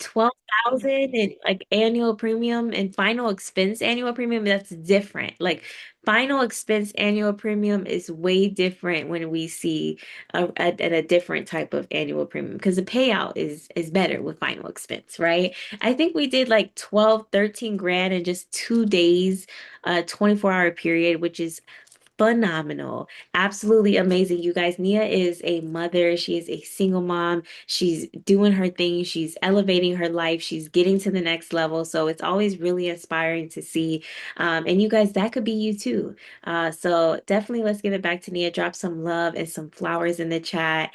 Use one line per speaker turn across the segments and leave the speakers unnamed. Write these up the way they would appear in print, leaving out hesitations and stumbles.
12,000 and like annual premium and final expense annual premium, that's different. Like final expense annual premium is way different when we see a different type of annual premium because the payout is better with final expense, right? I think we did like 12, 13 grand in just 2 days, 24-hour period, which is phenomenal. Absolutely amazing. You guys, Nia is a mother. She is a single mom. She's doing her thing. She's elevating her life. She's getting to the next level. So it's always really inspiring to see. And you guys, that could be you too. So definitely let's give it back to Nia. Drop some love and some flowers in the chat.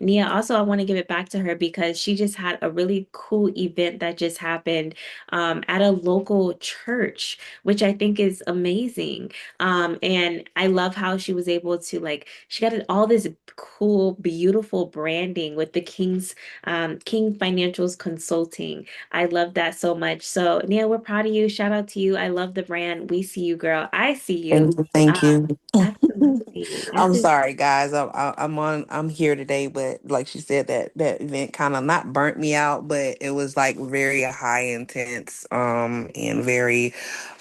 Nia, also, I want to give it back to her because she just had a really cool event that just happened at a local church, which I think is amazing. And I love how she was able to like she got all this cool, beautiful branding with the King Financials Consulting. I love that so much. So Nia, we're proud of you. Shout out to you. I love the brand. We see you, girl. I see you.
Thank you. Thank you.
Absolutely.
I'm sorry, guys. I'm here today, but like she said, that event kind of not burnt me out, but it was like very high intense, and very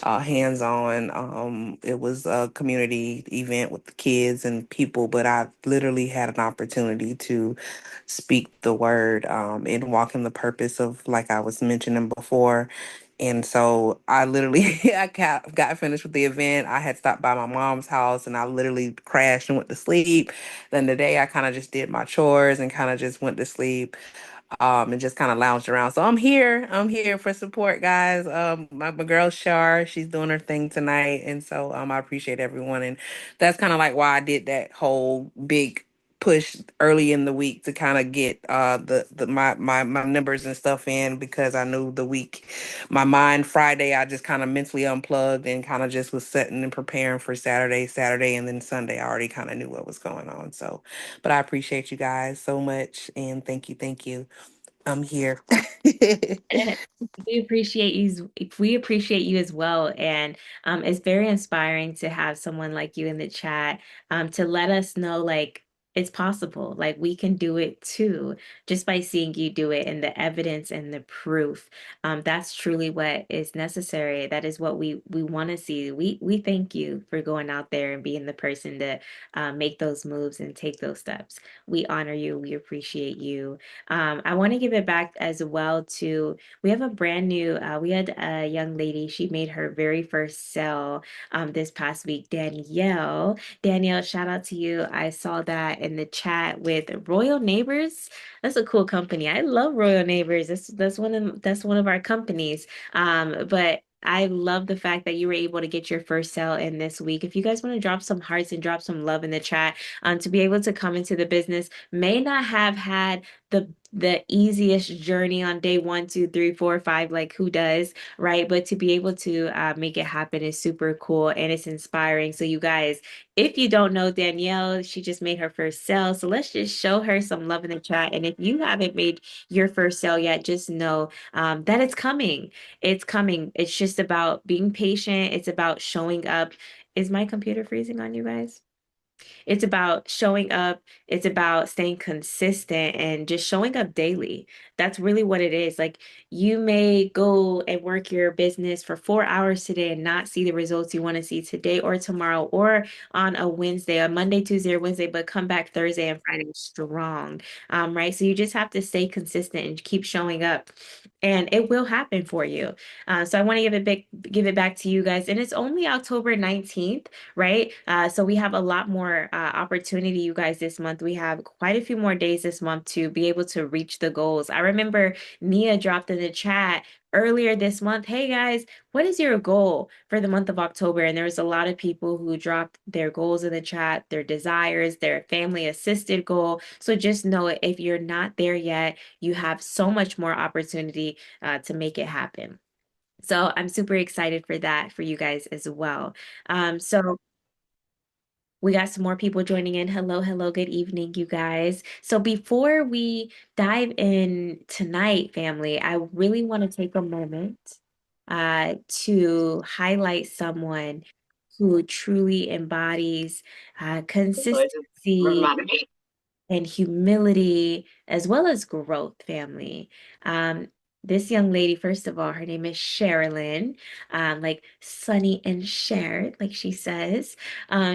hands on. It was a community event with the kids and people, but I literally had an opportunity to speak the word, and walk in the purpose of, like I was mentioning before. And so I literally, got finished with the event. I had stopped by my mom's house and I literally crashed and went to sleep. Then the day I kind of just did my chores and kind of just went to sleep, and just kind of lounged around. So I'm here. I'm here for support, guys. My girl Shar, she's doing her thing tonight. And so I appreciate everyone. And that's kind of like why I did that whole big push early in the week to kind of get my numbers and stuff in, because I knew the week, my mind Friday, I just kind of mentally unplugged and kind of just was setting and preparing for Saturday, and then Sunday I already kind of knew what was going on. So, but I appreciate you guys so much, and thank you. I'm here.
We appreciate you. We appreciate you as well. And it's very inspiring to have someone like you in the chat to let us know like it's possible. Like we can do it too, just by seeing you do it and the evidence and the proof. That's truly what is necessary. That is what we want to see. We thank you for going out there and being the person to make those moves and take those steps. We honor you. We appreciate you. I want to give it back as well to we have a brand new, we had a young lady, she made her very first sale this past week, Danielle. Danielle, shout out to you. I saw that in the chat with Royal Neighbors. That's a cool company. I love Royal Neighbors. That's one of our companies. But I love the fact that you were able to get your first sale in this week. If you guys want to drop some hearts and drop some love in the chat, to be able to come into the business, may not have had the easiest journey on day one, two, three, four, five, like who does, right? But to be able to make it happen is super cool and it's inspiring. So you guys, if you don't know Danielle, she just made her first sale. So let's just show her some love in the chat. And if you haven't made your first sale yet, just know that it's coming. It's coming. It's just about being patient. It's about showing up. Is my computer freezing on you guys? It's about showing up. It's about staying consistent and just showing up daily. That's really what it is. Like you may go and work your business for 4 hours today and not see the results you want to see today or tomorrow or on a Wednesday, a Monday, Tuesday, or Wednesday, but come back Thursday and Friday strong. Right. So you just have to stay consistent and keep showing up and it will happen for you. So I want to give it back to you guys. And it's only October 19th, right? So we have a lot more opportunity, you guys, this month. We have quite a few more days this month to be able to reach the goals. I remember Nia dropped in the chat earlier this month, hey guys, what is your goal for the month of October? And there was a lot of people who dropped their goals in the chat, their desires, their family assisted goal. So just know if you're not there yet, you have so much more opportunity to make it happen. So I'm super excited for that for you guys as well. So we got some more people joining in. Hello, hello, good evening, you guys. So before we dive in tonight, family, I really want to take a moment to highlight someone who truly embodies consistency and humility as well as growth, family. Um, this young lady, first of all, her name is Charalyn, like Sunny and shared, like she says.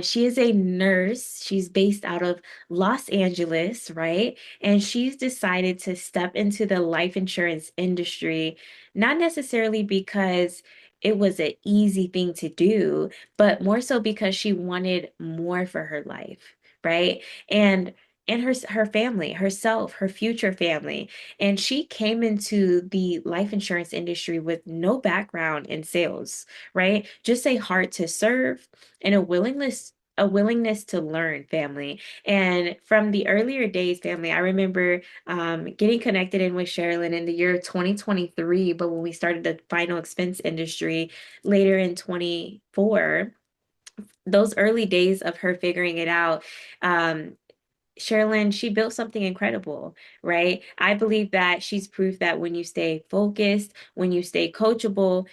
She is a nurse. She's based out of Los Angeles, right? And she's decided to step into the life insurance industry, not necessarily because it was an easy thing to do, but more so because she wanted more for her life, right? And her family, herself, her future family. And she came into the life insurance industry with no background in sales, right? Just a heart to serve and a willingness to learn, family. And from the earlier days, family, I remember getting connected in with Sherilyn in the year 2023, but when we started the final expense industry later in 24, those early days of her figuring it out, Sherilyn, she built something incredible, right? I believe that she's proof that when you stay focused, when you stay coachable,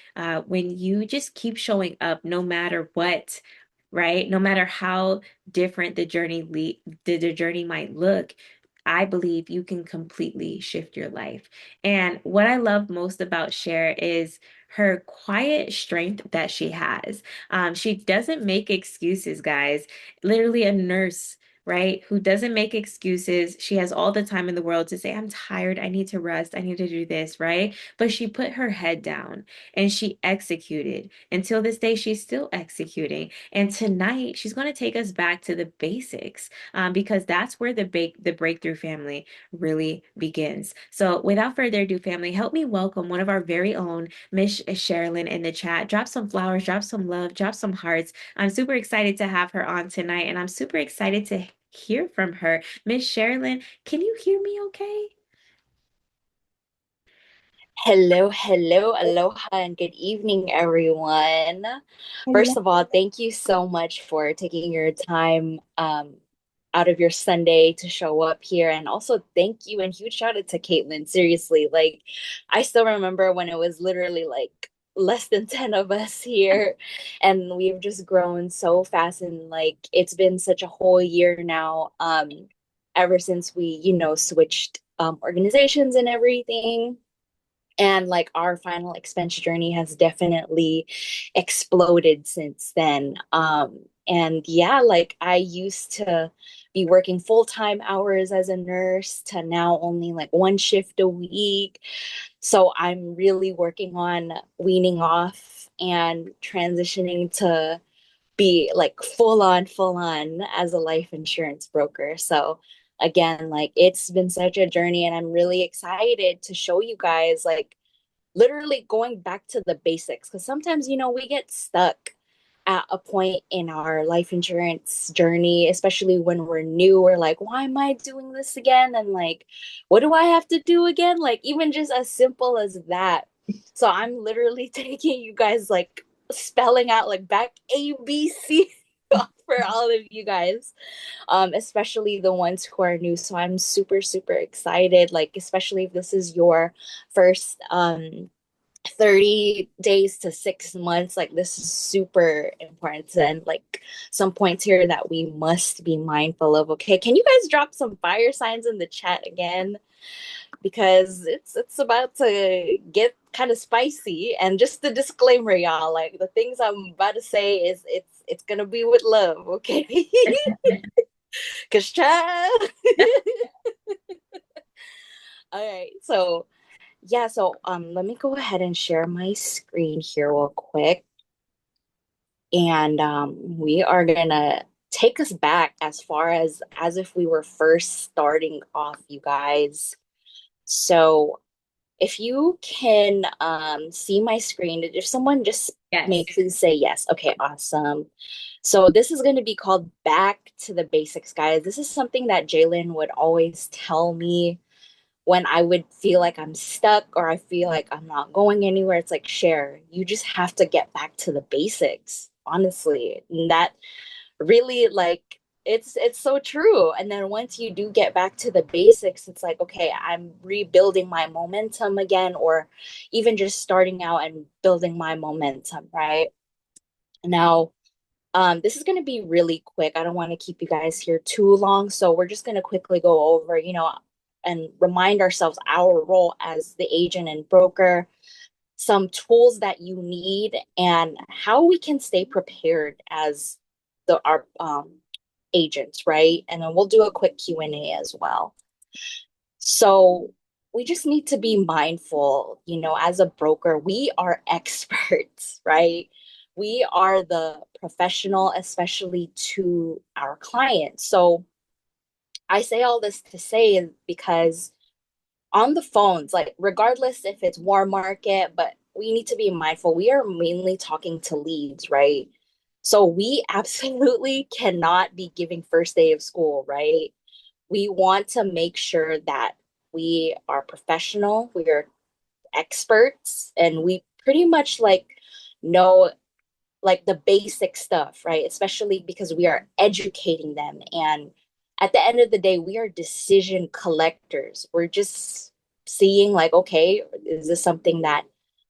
when you just keep showing up no matter what, right? No matter how different the journey might look, I believe you can completely shift your life. And what I love most about Cher is her quiet strength that she has. She doesn't make excuses, guys. Literally a nurse, right? Who doesn't make excuses. She has all the time in the world to say, I'm tired. I need to rest. I need to do this, right? But she put her head down and she executed. Until this day, she's still executing. And tonight, she's going to take us back to the basics, because that's where the breakthrough family really begins. So, without further ado, family, help me welcome one of our very own, Miss Sherilyn, in the chat. Drop some flowers, drop some love, drop some hearts. I'm super excited to have her on tonight, and I'm super excited to hear from her. Miss Sherilyn, can you hear me okay?
Hello, hello, aloha, and good evening, everyone.
Hello.
First of all, thank you so much for taking your time out of your Sunday to show up here. And also, thank you and huge shout out to Caitlin. Seriously, like, I still remember when it was literally like less than 10 of us here, and we've just grown so fast. And like, it's been such a whole year now, ever since we, switched organizations and everything, and like our final expense journey has definitely exploded since then. And yeah, like I used to be working full-time hours as a nurse to now only like one shift a week. So I'm really working on weaning off and transitioning to be like full on as a life insurance broker. So again, like it's been such a journey, and I'm really excited to show you guys like literally going back to the basics, because sometimes we get stuck at a point in our life insurance journey, especially when we're new. We're like, why am I doing this again? And like, what do I have to do again? Like, even just as simple as that. So I'm literally taking you guys like spelling out like back ABC for all of you guys, especially the ones who are new. So I'm super super excited, like especially if this is your first 30 days to 6 months. Like this is super important, and like some points here that we must be mindful of. Okay, can you guys drop some fire signs in the chat again, because it's about to get kind of spicy. And just the disclaimer, y'all, like the things I'm about to say is it's gonna be with love, okay? Because child. All right, so yeah, so let me go ahead and share my screen here real quick. And we are gonna take us back as far as if we were first starting off, you guys. So if you can see my screen, if someone just may
Yes.
please say yes. Okay, awesome. So this is going to be called Back to the Basics, guys. This is something that Jalen would always tell me when I would feel like I'm stuck or I feel like I'm not going anywhere. It's like, share, you just have to get back to the basics, honestly. And that really, like, it's so true. And then once you do get back to the basics, it's like, okay, I'm rebuilding my momentum again, or even just starting out and building my momentum, right? Now, this is going to be really quick. I don't want to keep you guys here too long, so we're just going to quickly go over, and remind ourselves our role as the agent and broker, some tools that you need, and how we can stay prepared as the our agents, right? And then we'll do a quick Q&A as well. So we just need to be mindful, as a broker, we are experts, right? We are the professional, especially to our clients. So I say all this to say because on the phones, like regardless if it's warm market, but we need to be mindful. We are mainly talking to leads, right? So we absolutely cannot be giving first day of school, right? We want to make sure that we are professional, we are experts, and we pretty much like know like the basic stuff, right? Especially because we are educating them. And at the end of the day, we are decision collectors. We're just seeing, like, okay, is this something that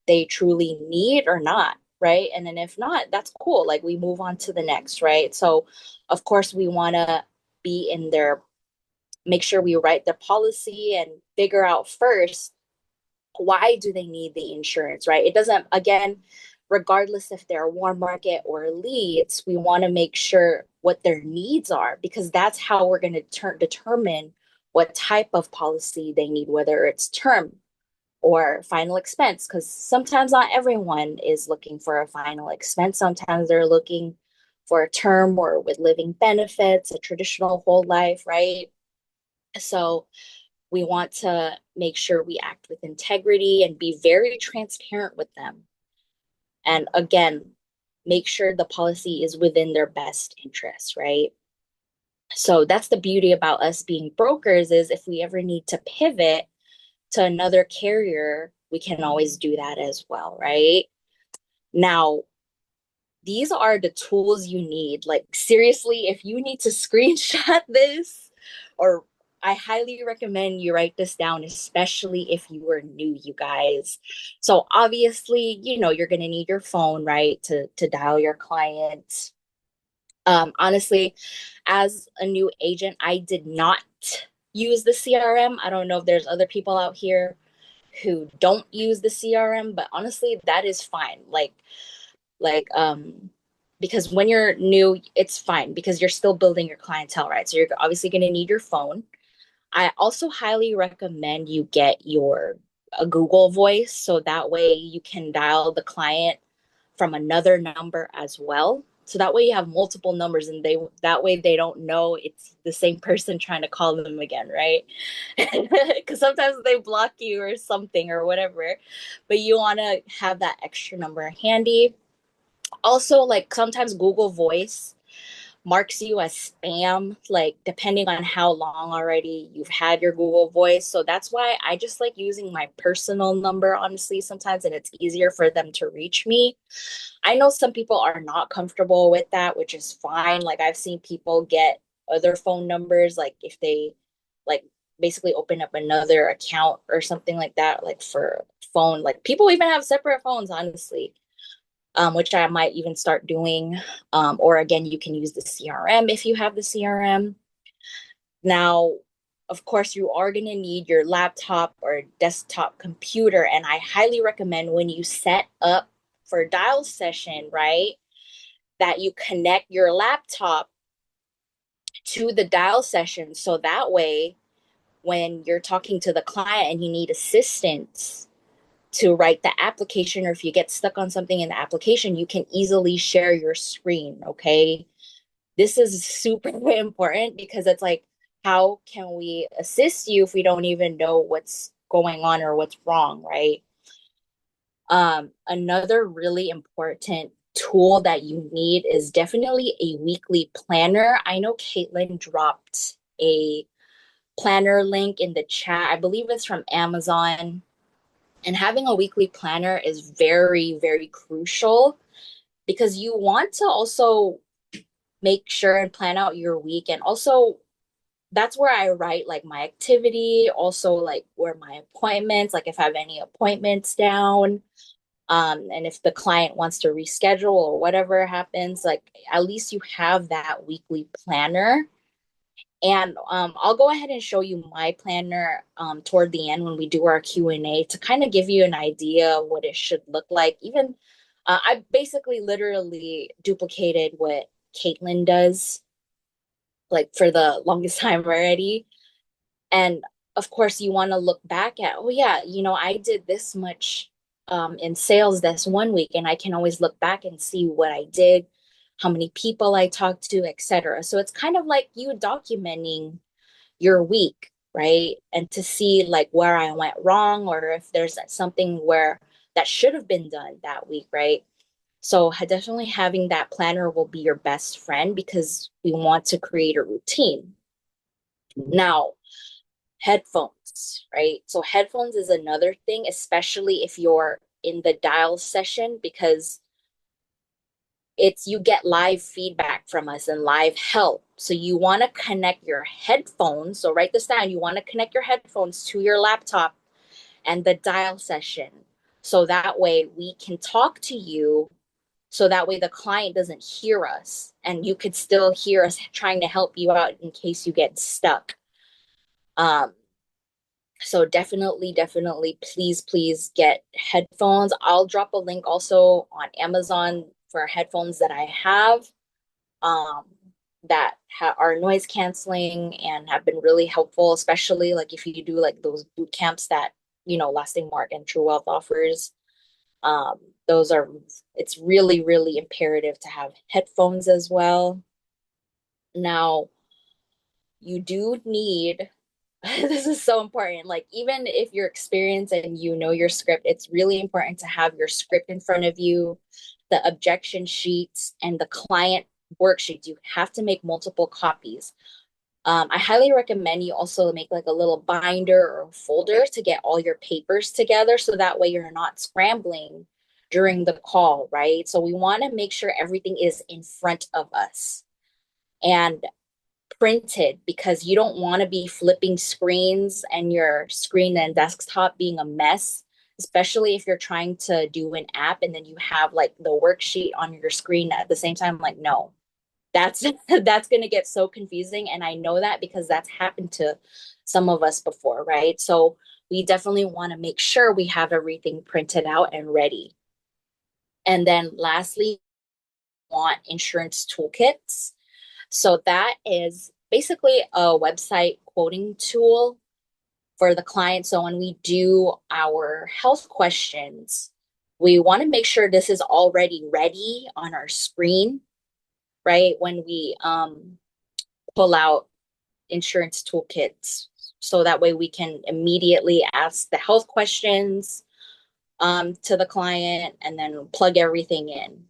they truly need or not? Right. And then if not, that's cool. Like we move on to the next, right? So, of course, we want to be in their, make sure we write their policy and figure out first why do they need the insurance, right? It doesn't, again, regardless if they're warm market or leads, we want to make sure what their needs are, because that's how we're going to determine what type of policy they need, whether it's term or final expense, because sometimes not everyone is looking for a final expense. Sometimes they're looking for a term or with living benefits, a traditional whole life, right? So we want to make sure we act with integrity and be very transparent with them. And again, make sure the policy is within their best interests, right? So that's the beauty about us being brokers, is if we ever need to pivot to another carrier, we can always do that as well, right? Now, these are the tools you need. Like, seriously, if you need to screenshot this, or I highly recommend you write this down, especially if you are new, you guys. So obviously, you're going to need your phone, right, to dial your client. Honestly, as a new agent, I did not use the CRM. I don't know if there's other people out here who don't use the CRM, but honestly, that is fine. Like because when you're new, it's fine because you're still building your clientele, right? So you're obviously going to need your phone. I also highly recommend you get your a Google Voice, so that way you can dial the client from another number as well. So that way you have multiple numbers, and that way they don't know it's the same person trying to call them again, right? Because sometimes they block you or something or whatever, but you want to have that extra number handy. Also, like sometimes Google Voice marks you as spam, like depending on how long already you've had your Google Voice. So that's why I just like using my personal number, honestly, sometimes, and it's easier for them to reach me. I know some people are not comfortable with that, which is fine. Like I've seen people get other phone numbers, like if they like basically open up another account or something like that, like for phone. Like people even have separate phones, honestly, which I might even start doing. Or again, you can use the CRM if you have the CRM. Now, of course, you are going to need your laptop or desktop computer. And I highly recommend when you set up for a dial session, right, that you connect your laptop to the dial session. So that way, when you're talking to the client and you need assistance to write the application, or if you get stuck on something in the application, you can easily share your screen. Okay. This is super important because it's like, how can we assist you if we don't even know what's going on or what's wrong, right? Another really important tool that you need is definitely a weekly planner. I know Caitlin dropped a planner link in the chat. I believe it's from Amazon. And having a weekly planner is very, very crucial because you want to also make sure and plan out your week. And also, that's where I write like my activity, also like where my appointments, like if I have any appointments down. And if the client wants to reschedule or whatever happens, like at least you have that weekly planner. And I'll go ahead and show you my planner toward the end when we do our Q&A to kind of give you an idea of what it should look like. Even I basically literally duplicated what Caitlin does, like for the longest time already. And of course, you want to look back at, oh yeah, I did this much in sales this one week, and I can always look back and see what I did, how many people I talked to, etc. So it's kind of like you documenting your week, right? And to see like where I went wrong or if there's something where that should have been done that week, right? So definitely having that planner will be your best friend because we want to create a routine. Now, headphones, right? So headphones is another thing, especially if you're in the dial session, because it's you get live feedback from us and live help. So you want to connect your headphones. So write this down. You want to connect your headphones to your laptop and the dial session. So that way we can talk to you. So that way the client doesn't hear us and you could still hear us trying to help you out in case you get stuck. Um, so definitely, please get headphones. I'll drop a link also on Amazon for headphones that I have um, that are noise canceling and have been really helpful, especially like if you do like those boot camps that, Lasting Mark and True Wealth offers. Um, those are, it's really imperative to have headphones as well. Now, you do need this is so important. Like, even if you're experienced and you know your script, it's really important to have your script in front of you, the objection sheets, and the client worksheets. You have to make multiple copies. I highly recommend you also make like a little binder or folder to get all your papers together so that way you're not scrambling during the call, right? So we want to make sure everything is in front of us. And printed because you don't want to be flipping screens and your screen and desktop being a mess, especially if you're trying to do an app and then you have like the worksheet on your screen at the same time. Like, no, that's that's going to get so confusing. And I know that because that's happened to some of us before, right? So we definitely want to make sure we have everything printed out and ready. And then lastly, want insurance toolkits. So that is basically a website quoting tool for the client. So when we do our health questions, we want to make sure this is already ready on our screen, right? When we pull out insurance toolkits. So that way we can immediately ask the health questions to the client and then plug everything in.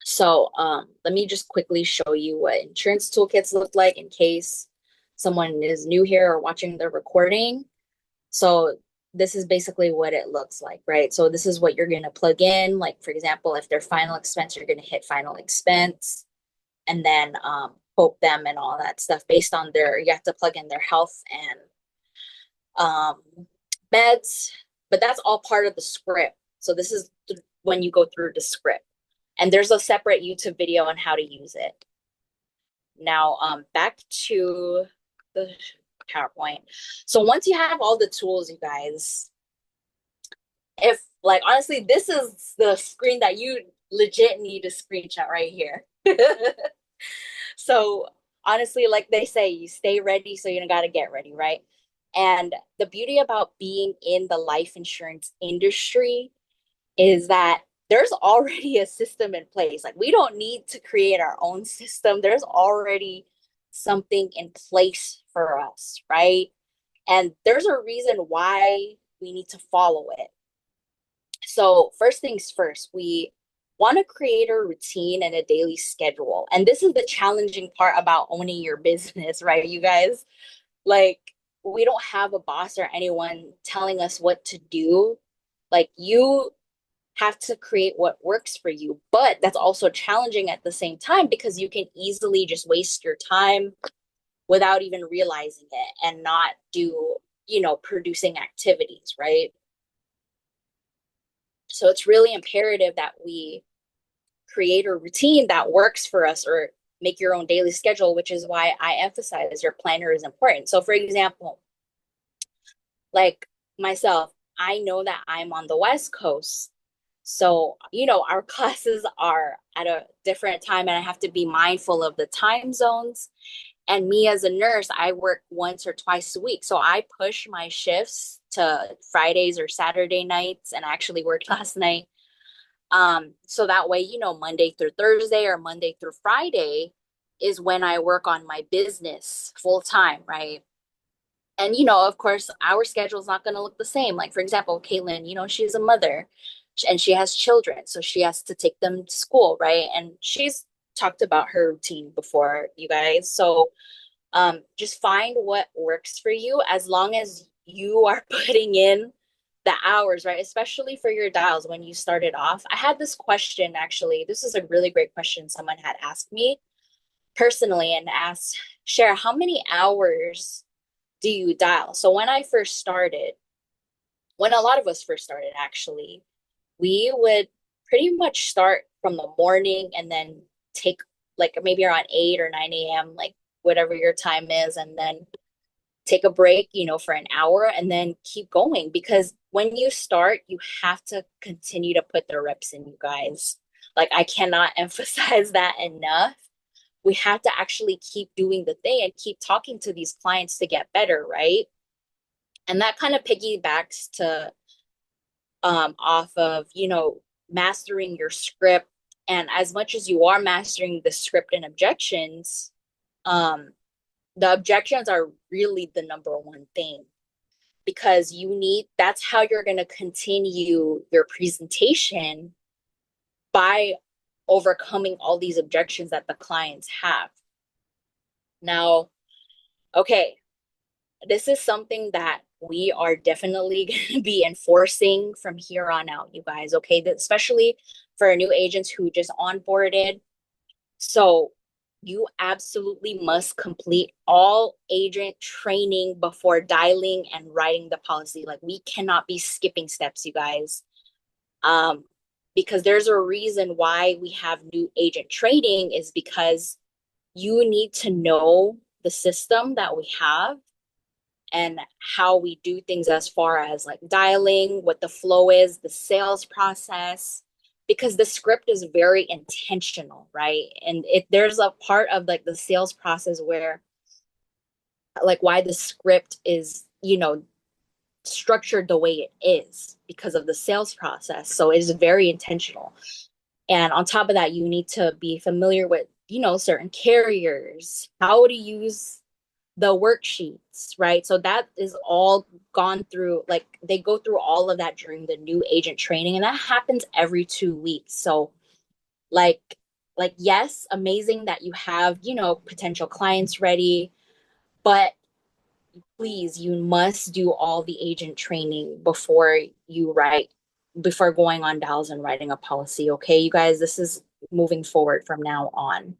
So let me just quickly show you what insurance toolkits look like in case someone is new here or watching the recording. So this is basically what it looks like, right? So this is what you're going to plug in. Like, for example, if they're final expense, you're going to hit final expense and then quote them and all that stuff based on you have to plug in their health and um, meds, but that's all part of the script. So this is when you go through the script. And there's a separate YouTube video on how to use it. Now, back to the PowerPoint. So once you have all the tools, you guys, if like honestly, this is the screen that you legit need to screenshot right here. So honestly, like they say, you stay ready, so you gotta get ready, right? And the beauty about being in the life insurance industry is that there's already a system in place. Like we don't need to create our own system. There's already something in place for us, right? And there's a reason why we need to follow it. So, first things first, we want to create a routine and a daily schedule. And this is the challenging part about owning your business, right, you guys? Like, we don't have a boss or anyone telling us what to do. Like, you have to create what works for you. But that's also challenging at the same time because you can easily just waste your time without even realizing it and not do, producing activities, right? So it's really imperative that we create a routine that works for us or make your own daily schedule, which is why I emphasize your planner is important. So, for example, like myself, I know that I'm on the West Coast. So, our classes are at a different time, and I have to be mindful of the time zones. And me as a nurse, I work once or twice a week. So I push my shifts to Fridays or Saturday nights, and I actually worked last night. So that way, Monday through Thursday or Monday through Friday is when I work on my business full time, right? And of course, our schedule is not going to look the same. Like, for example, Caitlin, she's a mother and she has children, so she has to take them to school, right? And she's talked about her routine before, you guys. So just find what works for you as long as you are putting in the hours, right? Especially for your dials when you started off. I had this question actually. This is a really great question someone had asked me personally and asked, Share, how many hours do you dial? So when I first started, when a lot of us first started, actually, we would pretty much start from the morning and then take like maybe around 8 or 9 a.m., like whatever your time is, and then take a break, for an hour and then keep going. Because when you start, you have to continue to put the reps in, you guys. Like, I cannot emphasize that enough. We have to actually keep doing the thing and keep talking to these clients to get better, right? And that kind of piggybacks to off of, mastering your script. And as much as you are mastering the script and objections, um, the objections are really the number one thing because that's how you're going to continue your presentation by overcoming all these objections that the clients have. Now, okay, this is something that we are definitely going to be enforcing from here on out, you guys, okay? Especially for new agents who just onboarded. So you absolutely must complete all agent training before dialing and writing the policy. Like, we cannot be skipping steps, you guys. Um, because there's a reason why we have new agent training is because you need to know the system that we have and how we do things as far as like dialing, what the flow is, the sales process, because the script is very intentional, right? And there's a part of like the sales process where like why the script is, structured the way it is because of the sales process. So it is very intentional. And on top of that, you need to be familiar with, certain carriers, how to use the worksheets, right? So that is all gone through, like they go through all of that during the new agent training, and that happens every 2 weeks. So like yes, amazing that you have, potential clients ready, but please, you must do all the agent training before going on dials and writing a policy. Okay, you guys, this is moving forward from now on.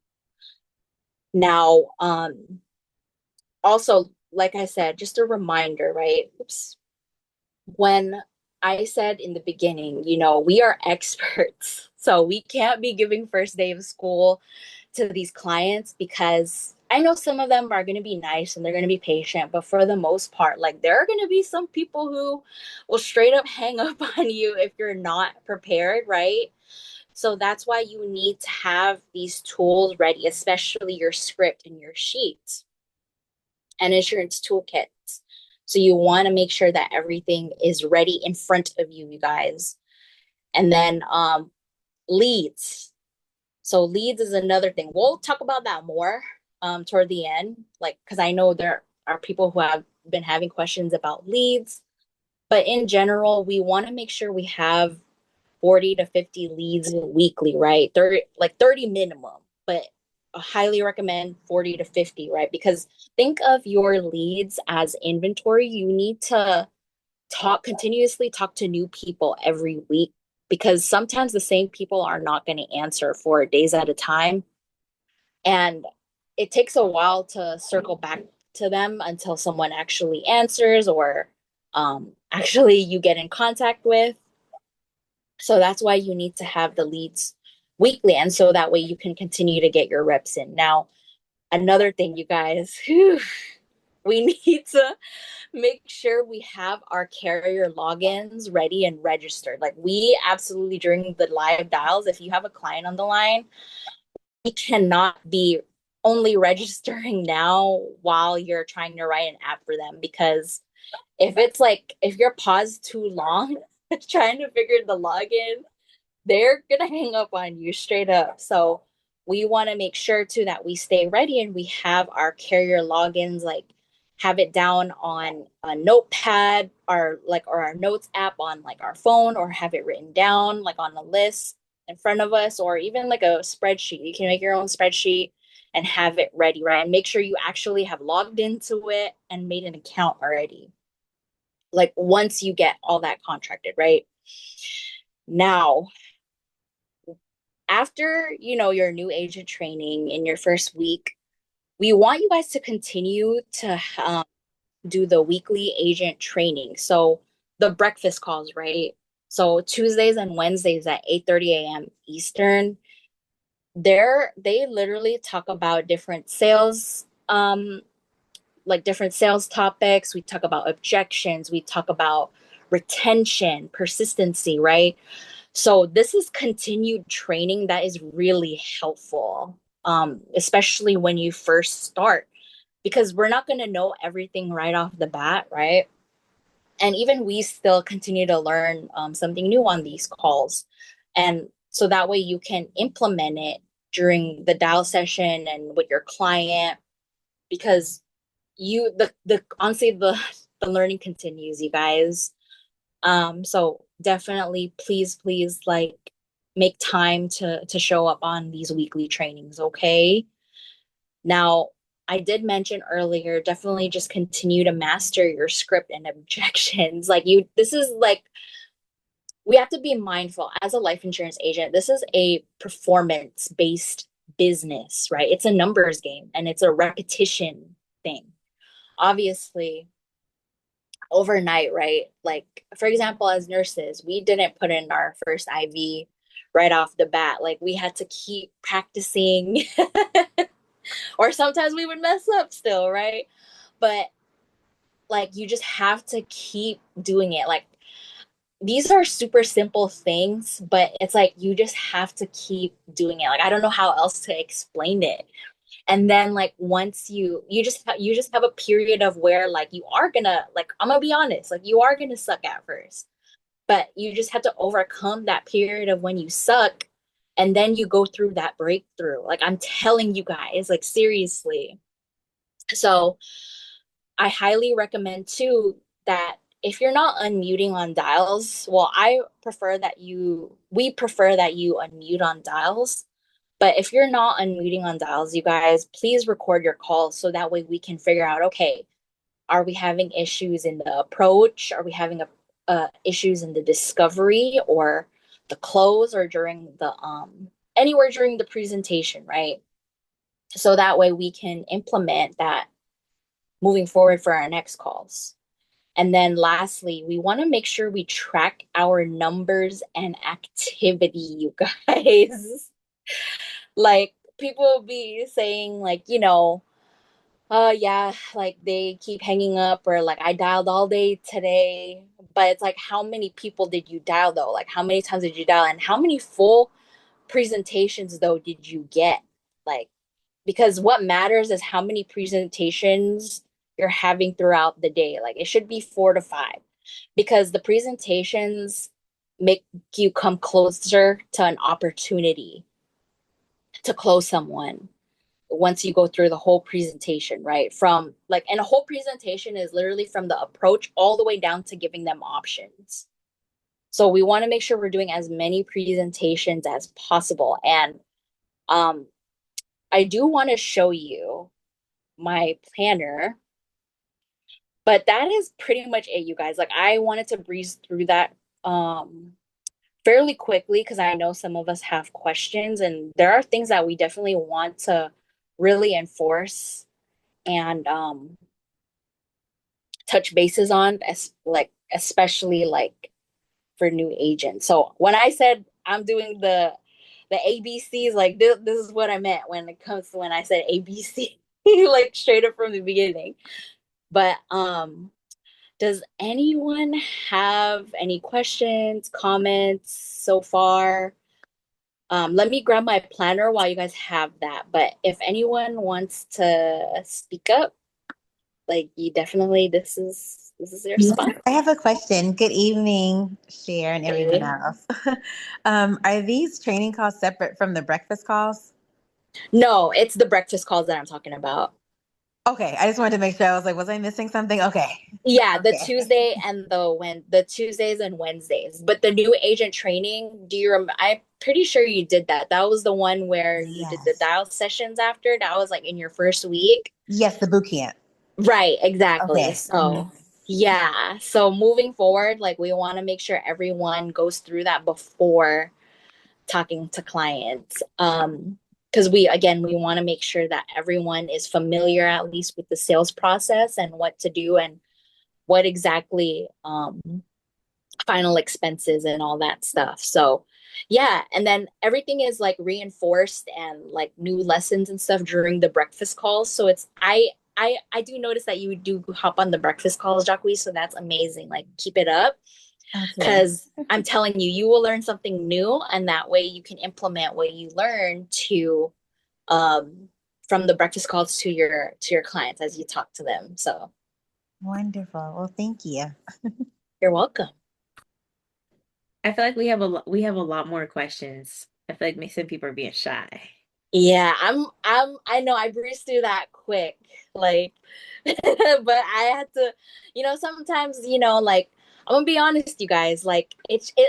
Now, also, like I said, just a reminder, right? Oops. When I said in the beginning, we are experts. So we can't be giving first day of school to these clients because I know some of them are going to be nice and they're going to be patient, but for the most part, like there are going to be some people who will straight up hang up on you if you're not prepared, right? So that's why you need to have these tools ready, especially your script and your sheets and insurance toolkits. So you want to make sure that everything is ready in front of you, you guys. And then leads. So leads is another thing. We'll talk about that more toward the end, like because I know there are people who have been having questions about leads. But in general, we want to make sure we have 40 to 50 leads weekly, right? 30 minimum, but I highly recommend 40 to 50, right? Because think of your leads as inventory. You need to continuously talk to new people every week because sometimes the same people are not going to answer for days at a time. And it takes a while to circle back to them until someone actually answers or actually you get in contact with. So that's why you need to have the leads weekly. And so that way you can continue to get your reps in. Now, another thing, you guys, whew, we need to make sure we have our carrier logins ready and registered. Like we absolutely, during the live dials, if you have a client on the line, we cannot be only registering now while you're trying to write an app for them, because if you're paused too long trying to figure the login, they're gonna hang up on you straight up. So we want to make sure too that we stay ready and we have our carrier logins, like have it down on a notepad or our notes app on like our phone, or have it written down like on a list in front of us, or even like a spreadsheet. You can make your own spreadsheet and have it ready, right? And make sure you actually have logged into it and made an account already. Like once you get all that contracted, right? Now, after your new agent training in your first week, we want you guys to continue to do the weekly agent training. So the breakfast calls, right? So Tuesdays and Wednesdays at 8:30 a.m. Eastern, they literally talk about different sales, like different sales topics. We talk about objections, we talk about retention, persistency, right? So this is continued training that is really helpful, especially when you first start, because we're not going to know everything right off the bat, right? And even we still continue to learn something new on these calls. And so that way you can implement it during the dial session and with your client, because the honestly, the learning continues, you guys. So definitely, please, like, make time to show up on these weekly trainings, okay? Now, I did mention earlier, definitely just continue to master your script and objections. Like this is like, we have to be mindful as a life insurance agent. This is a performance-based business, right? It's a numbers game and it's a repetition thing. Obviously, overnight, right? Like, for example, as nurses, we didn't put in our first IV right off the bat. Like, we had to keep practicing, or sometimes we would mess up still, right? But like, you just have to keep doing it. Like, these are super simple things, but it's like you just have to keep doing it. Like, I don't know how else to explain it. And then like once you just have a period of where like you are gonna, like, I'm gonna be honest, like you are gonna suck at first, but you just have to overcome that period of when you suck, and then you go through that breakthrough. Like, I'm telling you guys, like, seriously. So I highly recommend too that if you're not unmuting on dials, well, we prefer that you unmute on dials. But if you're not unmuting on dials, you guys, please record your calls so that way we can figure out, okay, are we having issues in the approach? Are we having issues in the discovery or the close, or during the anywhere during the presentation, right? So that way we can implement that moving forward for our next calls. And then lastly, we want to make sure we track our numbers and activity, you guys. Like, people will be saying, like, yeah, like they keep hanging up, or like I dialed all day today. But it's like, how many people did you dial though? Like, how many times did you dial, and how many full presentations though did you get? Like, because what matters is how many presentations you're having throughout the day. Like, it should be 4 to 5, because the presentations make you come closer to an opportunity to close someone once you go through the whole presentation, right? From like, and a whole presentation is literally from the approach all the way down to giving them options. So we want to make sure we're doing as many presentations as possible. And um, I do want to show you my planner, but that is pretty much it, you guys. Like, I wanted to breeze through that fairly quickly because I know some of us have questions, and there are things that we definitely want to really enforce and touch bases on, as like, especially like for new agents. So when I said I'm doing the ABCs, like this is what I meant when it comes to when I said ABC, like straight up from the beginning. But does anyone have any questions, comments so far? Let me grab my planner while you guys have that. But if anyone wants to speak up, like you definitely this is your
Yes,
spot.
I have a question. Good evening, Cher and everyone
Okay.
else. Are these training calls separate from the breakfast calls?
No, it's the breakfast calls that I'm talking about.
Okay, I just wanted to make sure. I was like, was I missing something? Okay.
Yeah, the
Okay.
Tuesday and the Tuesdays and Wednesdays. But the new agent training, do you I'm pretty sure you did that. That was the one where you did the
Yes.
dial sessions after. That was like in your first week.
Yes, the boot camp.
Right, exactly.
Okay.
So, yeah. So moving forward, like we want to make sure everyone goes through that before talking to clients. Because we again we want to make sure that everyone is familiar at least with the sales process and what to do and what exactly final expenses and all that stuff. So yeah, and then everything is like reinforced and like new lessons and stuff during the breakfast calls. So it's I do notice that you do hop on the breakfast calls, Jacques, so that's amazing. Like keep it up
Okay.
because I'm telling you, you will learn something new, and that way you can implement what you learn to um from the breakfast calls to your clients as you talk to them. So
Wonderful. Well, thank you.
you're welcome.
I feel like we have a lot more questions. I feel like some people are being shy.
Yeah, I know I breezed through that quick. Like but I had to, sometimes, like I'm gonna be honest, you guys, like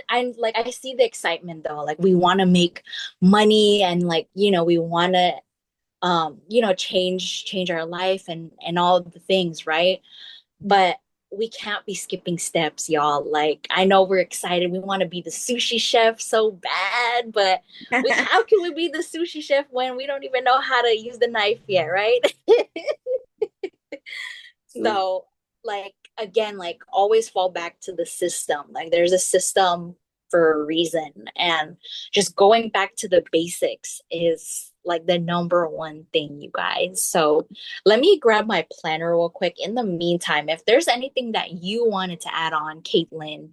I'm like I see the excitement though. Like we want to make money and like, we want to change our life and all the things, right? But we can't be skipping steps, y'all. Like I know we're excited. We want to be the sushi chef so bad, but how can we be the sushi chef when we don't even know how to use the knife yet, right? So, like again, like always fall back to the system. Like there's a system for a reason, and just going back to the basics is like the number one thing, you guys. So, let me grab my planner real quick. In the meantime, if there's anything that you wanted to add on, Caitlin,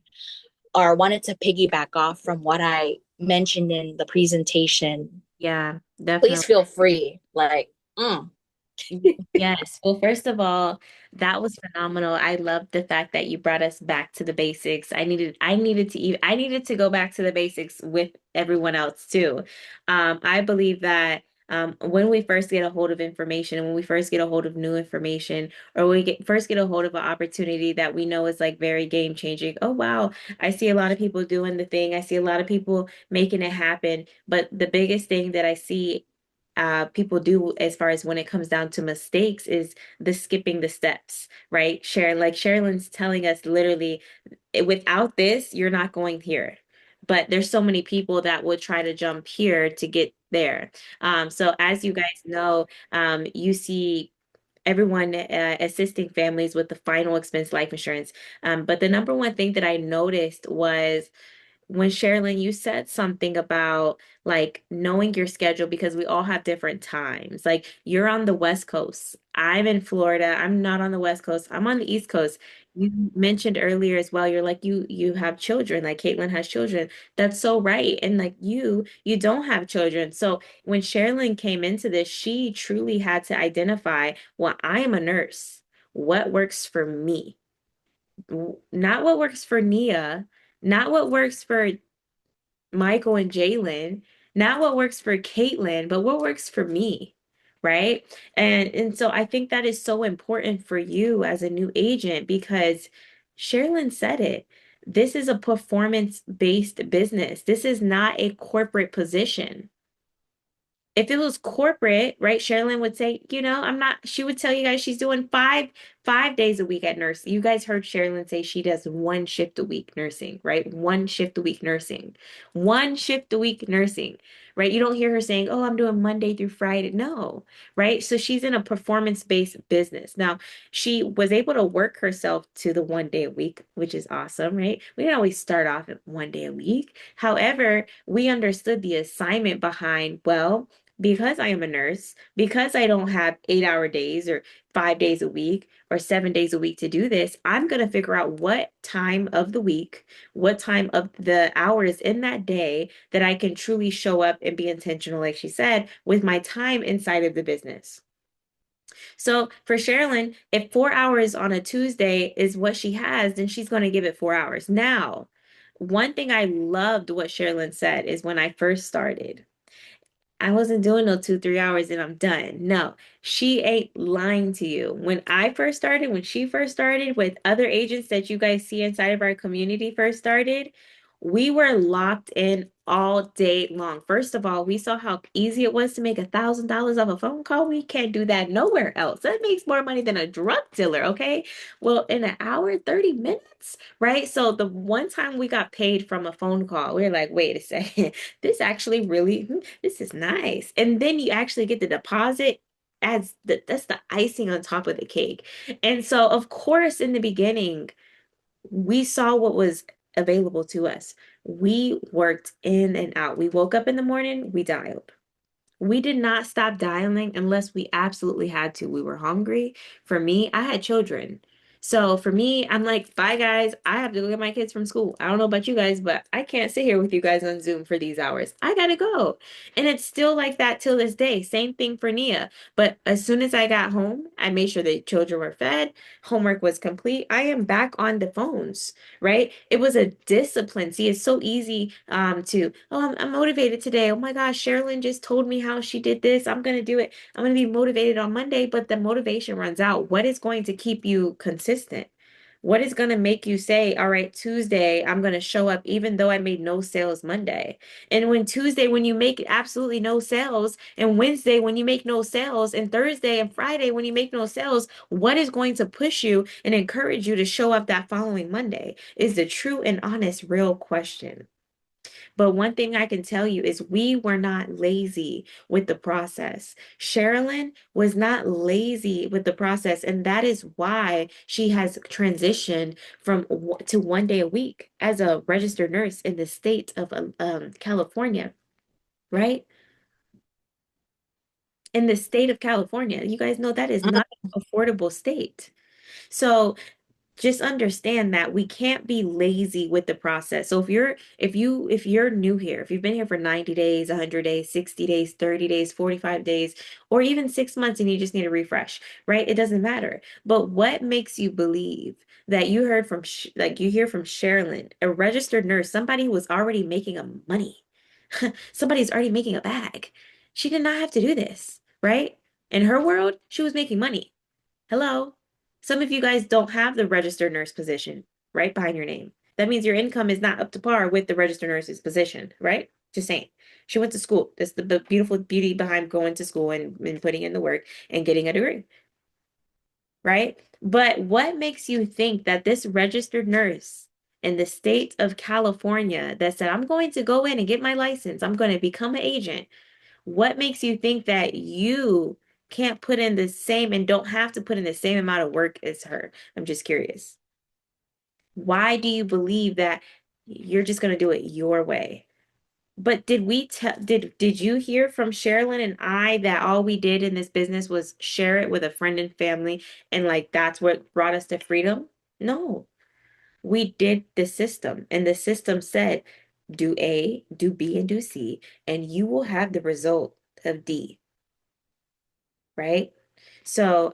or wanted to piggyback off from what I mentioned in the presentation,
Yeah,
please
definitely.
feel free. Like,
Yes. Well, first of all, that was phenomenal. I love the fact that you brought us back to the basics. I needed to go back to the basics with everyone else too. I believe that when we first get a hold of information, when we first get a hold of new information, or first get a hold of an opportunity that we know is like very game changing. Oh, wow. I see a lot of people doing the thing. I see a lot of people making it happen. But the biggest thing that I see people do as far as when it comes down to mistakes is the skipping the steps, right? Like Sherilyn's telling us literally, without this, you're not going here. But there's so many people that would try to jump here to get there. So as you guys know, you see everyone assisting families with the final expense life insurance. But the number one thing that I noticed was when Sherilyn, you said something about like knowing your schedule because we all have different times. Like you're on the West Coast. I'm in Florida. I'm not on the West Coast. I'm on the East Coast. You mentioned earlier as well, you're like you have children, like Caitlin has children. That's so right. And like you don't have children. So when Sherilyn came into this, she truly had to identify, well, I am a nurse. What works for me? Not what works for Nia, not what works for Michael and Jalen, not what works for Caitlin, but what works for me, right? And so I think that is so important for you as a new agent because Sherilyn said it. This is a performance-based business. This is not a corporate position. If it was corporate, right, Sherilyn would say, I'm not, she would tell you guys she's doing 5 days a week at nurse. You guys heard Charalyn say she does 1 shift a week nursing, right? 1 shift a week nursing. 1 shift a week nursing, right? You don't hear her saying, "Oh, I'm doing Monday through Friday." No, right? So she's in a performance-based business. Now, she was able to work herself to the 1 day a week, which is awesome, right? We didn't always start off at 1 day a week. However, we understood the assignment behind, well, because I am a nurse, because I don't have 8 hour days or 5 days a week or 7 days a week to do this, I'm going to figure out what time of the week, what time of the hours in that day that I can truly show up and be intentional, like she said, with my time inside of the business. So for Sherilyn, if 4 hours on a Tuesday is what she has, then she's going to give it 4 hours. Now, one thing I loved what Sherilyn said is when I first started, I wasn't doing no 2, 3 hours and I'm done. No, she ain't lying to you. When I first started, when she first started, with other agents that you guys see inside of our community first started, we were locked in all day long. First of all, we saw how easy it was to make $1,000 off a phone call. We can't do that nowhere else. That makes more money than a drug dealer, okay? Well, in an hour, 30 minutes, right? So the one time we got paid from a phone call, we were like, wait a second, this actually really, this is nice. And then you actually get the deposit as that's the icing on top of the cake. And so, of course, in the beginning, we saw what was available to us. We worked in and out. We woke up in the morning, we dialed. We did not stop dialing unless we absolutely had to. We were hungry. For me, I had children. So for me, I'm like, bye guys. I have to go get my kids from school. I don't know about you guys, but I can't sit here with you guys on Zoom for these hours. I gotta go. And it's still like that till this day. Same thing for Nia. But as soon as I got home, I made sure the children were fed, homework was complete. I am back on the phones, right? It was a discipline. See, it's so easy to, oh, I'm motivated today. Oh my gosh, Sherilyn just told me how she did this. I'm going to do it. I'm going to be motivated on Monday, but the motivation runs out. What is going to keep you consistent? What is going to make you say, all right, Tuesday, I'm going to show up even though I made no sales Monday? And when Tuesday, when you make absolutely no sales, and Wednesday, when you make no sales, and Thursday and Friday, when you make no sales, what is going to push you and encourage you to show up that following Monday is the true and honest, real question. But one thing I can tell you is we were not lazy with the process. Sherilyn was not lazy with the process, and that is why she has transitioned to 1 day a week as a registered nurse in the state of California, right? In the state of California, you guys know that is not an affordable state. So just understand that we can't be lazy with the process. So if you're new here, if you've been here for 90 days, 100 days, 60 days, 30 days, 45 days, or even 6 months and you just need a refresh, right? It doesn't matter. But what makes you believe that you heard from like you hear from Sherilyn, a registered nurse, somebody who was already making a money. Somebody's already making a bag. She did not have to do this, right? In her world, she was making money. Hello. Some of you guys don't have the registered nurse position right behind your name. That means your income is not up to par with the registered nurse's position, right? Just saying. She went to school. That's the beautiful beauty behind going to school and putting in the work and getting a degree, right? But what makes you think that this registered nurse in the state of California that said, I'm going to go in and get my license, I'm going to become an agent, what makes you think that you can't put in the same and don't have to put in the same amount of work as her? I'm just curious. Why do you believe that you're just going to do it your way? But did we tell did you hear from Sherilyn and I that all we did in this business was share it with a friend and family and like that's what brought us to freedom? No. We did the system and the system said do A, do B, and do C, and you will have the result of D, right? So,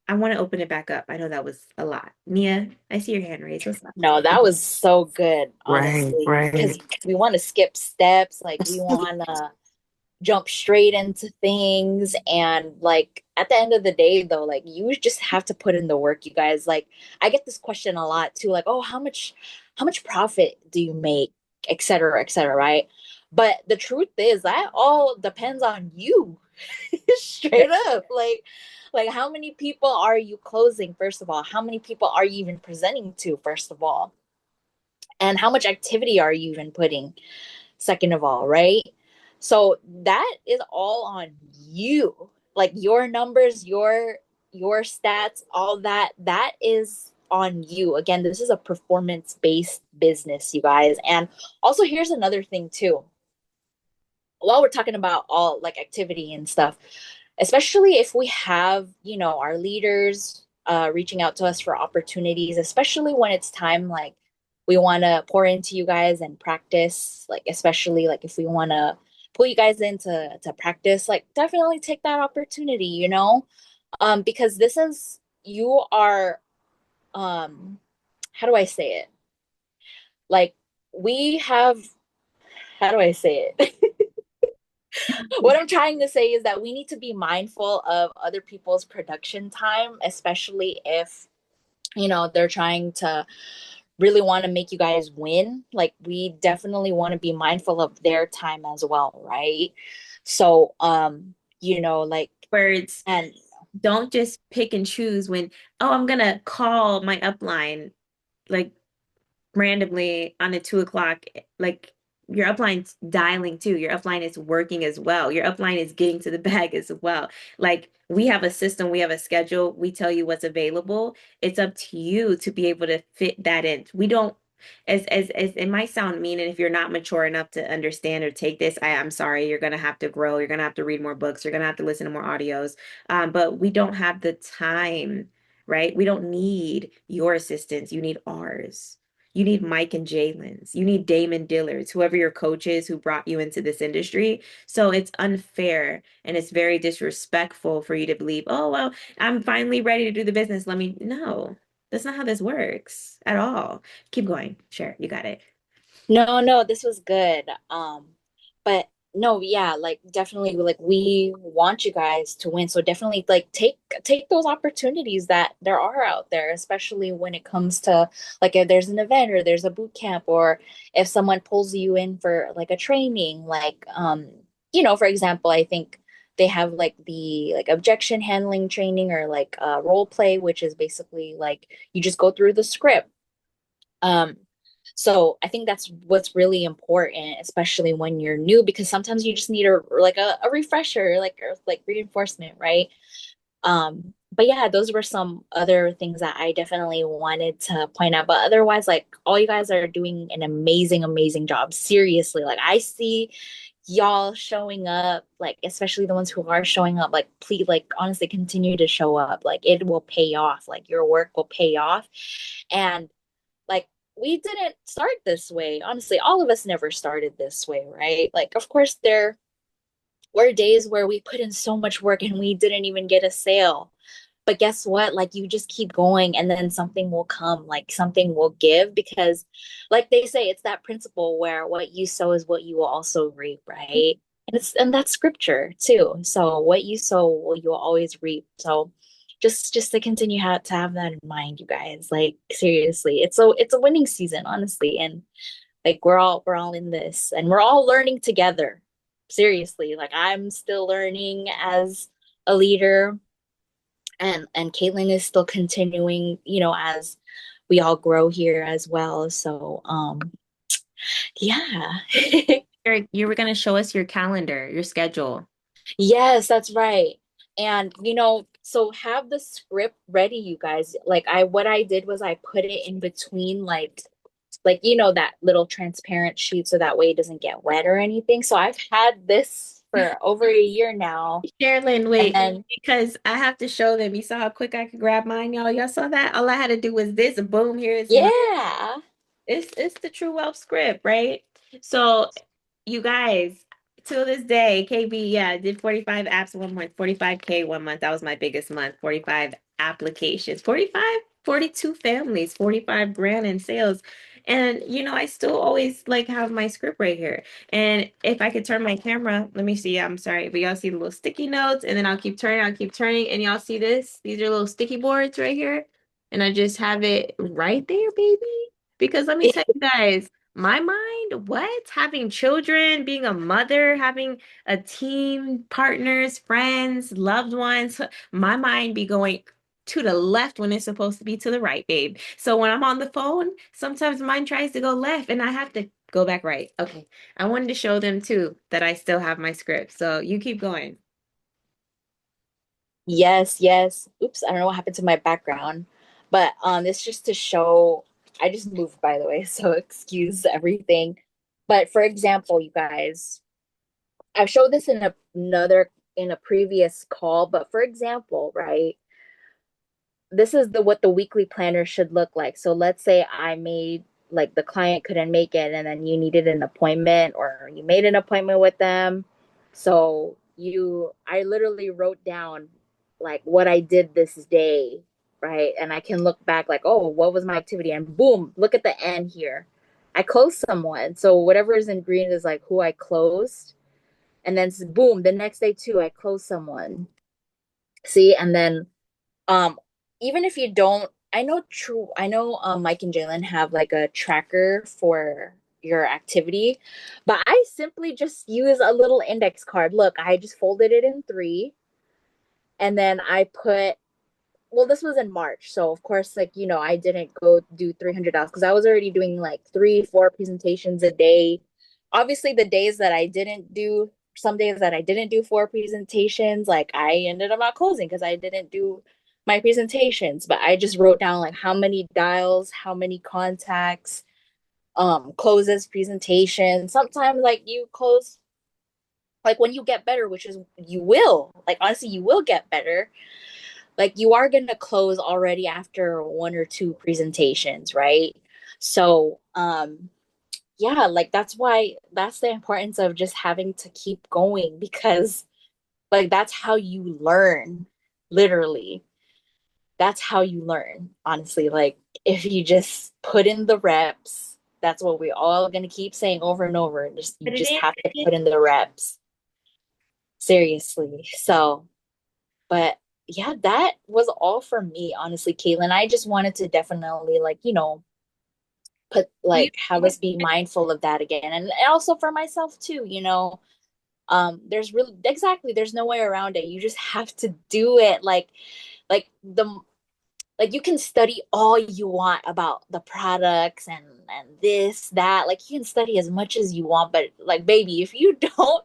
I want to open it back up. I know that was a lot. Nia, I see your hand raised. What's up?
No, that was so good,
Right,
honestly,
right.
because we want to skip steps, like we want to jump straight into things. And like at the end of the day, though, like you just have to put in the work, you guys. Like I get this question a lot too, like, oh, how much profit do you make, et cetera, right? But the truth is that all depends on you. Straight up. Like how many people are you closing, first of all? How many people are you even presenting to, first of all? And how much activity are you even putting, second of all, right? So that is all on you. Like your numbers, your stats, all that is on you. Again, this is a performance based business, you guys. And also here's another thing too, while we're talking about all like activity and stuff, especially if we have, our leaders reaching out to us for opportunities, especially when it's time, like we want to pour into you guys and practice, like especially like if we want to pull you guys into to practice, like definitely take that opportunity, because this is, you are, how do I say it? Like we have, how do I say it? What I'm trying to say is that we need to be mindful of other people's production time, especially if, they're trying to really want to make you guys win. Like we definitely want to be mindful of their time as well, right? So, like,
Words.
and
Don't just pick and choose when, oh, I'm gonna call my upline. Like randomly on a 2 o'clock, like your upline's dialing too. Your upline is working as well. Your upline is getting to the bag as well. Like we have a system, we have a schedule, we tell you what's available. It's up to you to be able to fit that in. We don't, as it might sound mean, and if you're not mature enough to understand or take this, I'm sorry, you're gonna have to grow, you're gonna have to read more books, you're gonna have to listen to more audios. But we don't have the time, right? We don't need your assistance, you need ours. You need Mike and Jalen's. You need Damon Dillard's, whoever your coach is who brought you into this industry. So it's unfair and it's very disrespectful for you to believe, oh, well, I'm finally ready to do the business. No, that's not how this works at all. Keep going. Sure, you got it.
no, no, this was good. But no, yeah, like definitely, like we want you guys to win. So definitely, like take those opportunities that there are out there, especially when it comes to like if there's an event or there's a boot camp, or if someone pulls you in for like a training, like for example, I think they have like the like objection handling training, or like role play, which is basically like you just go through the script. Um, so I think that's what's really important, especially when you're new, because sometimes you just need a refresher, like reinforcement, right? But yeah, those were some other things that I definitely wanted to point out. But otherwise, like all you guys are doing an amazing, amazing job. Seriously, like I see y'all showing up, like especially the ones who are showing up, like please, like honestly, continue to show up. Like it will pay off. Like your work will pay off. And like we didn't start this way. Honestly, all of us never started this way, right? Like, of course, there were days where we put in so much work and we didn't even get a sale. But guess what? Like, you just keep going and then something will come, like, something will give because, like they say, it's that principle where what you sow is what you will also reap, right? And that's scripture too. So what you sow, you will always reap. So just to continue to have that in mind, you guys. Like seriously, it's a winning season, honestly, and like we're all in this, and we're all learning together. Seriously, like I'm still learning as a leader, and Caitlin is still continuing, as we all grow here as well. So yeah.
You were going to show us your calendar, your schedule.
Yes, that's right. And so have the script ready, you guys. Like what I did was I put it in between like that little transparent sheet so that way it doesn't get wet or anything. So I've had this for over a year now.
Sherilyn,
And
wait,
then
because I have to show them. You saw how quick I could grab mine, y'all. Y'all saw that? All I had to do was this, boom, here is my.
yeah.
It's the True Wealth script, right? So, you guys, till this day, KB, yeah, I did 45 apps 1 month, 45K 1 month. That was my biggest month. 45 applications, 45, 42 families, 45 grand in sales. And I still always like have my script right here. And if I could turn my camera, let me see. I'm sorry, but y'all see the little sticky notes, and then I'll keep turning, and y'all see this? These are little sticky boards right here. And I just have it right there, baby. Because let me tell you guys, My mind, what? Having children, being a mother, having a team, partners, friends, loved ones. My mind be going to the left when it's supposed to be to the right, babe. So when I'm on the phone, sometimes mine tries to go left and I have to go back right. Okay. I wanted to show them too that I still have my script. So you keep going.
Yes, yes. Oops, I don't know what happened to my background. But it's just to show I just moved by the way, so excuse everything. But for example, you guys, I've showed this in another in a previous call, but for example, right? This is the what the weekly planner should look like. So let's say I made like the client couldn't make it and then you needed an appointment or you made an appointment with them. So I literally wrote down like what I did this day, right? And I can look back like, oh, what was my activity? And boom, look at the end here. I closed someone. So whatever is in green is like who I closed. And then boom, the next day too, I closed someone. See, and then um, even if you don't, I know Mike and Jalen have like a tracker for your activity, but I simply just use a little index card. Look, I just folded it in three and then I put well, this was in March, so of course, like I didn't go do $300 because I was already doing like 3, 4 presentations a day. Obviously, the days that I didn't do, some days that I didn't do 4 presentations, like I ended up not closing because I didn't do my presentations. But I just wrote down like how many dials, how many contacts, closes, presentations. Sometimes like you close like when you get better, which is you will, like honestly, you will get better like you are going to close already after 1 or 2 presentations, right? So yeah, like that's the importance of just having to keep going because like that's how you learn, literally. That's how you learn, honestly. Like if you just put in the reps, that's what we all going to keep saying over and over. Just you
Put it
just
in.
have to put in the reps. Seriously. So but yeah, that was all for me, honestly, Caitlin. I just wanted to definitely like, put
You,
like have us be mindful of that again. And also for myself too, there's really exactly there's no way around it. You just have to do it. Like the like you can study all you want about the products and this, that, like you can study as much as you want, but like baby, if you don't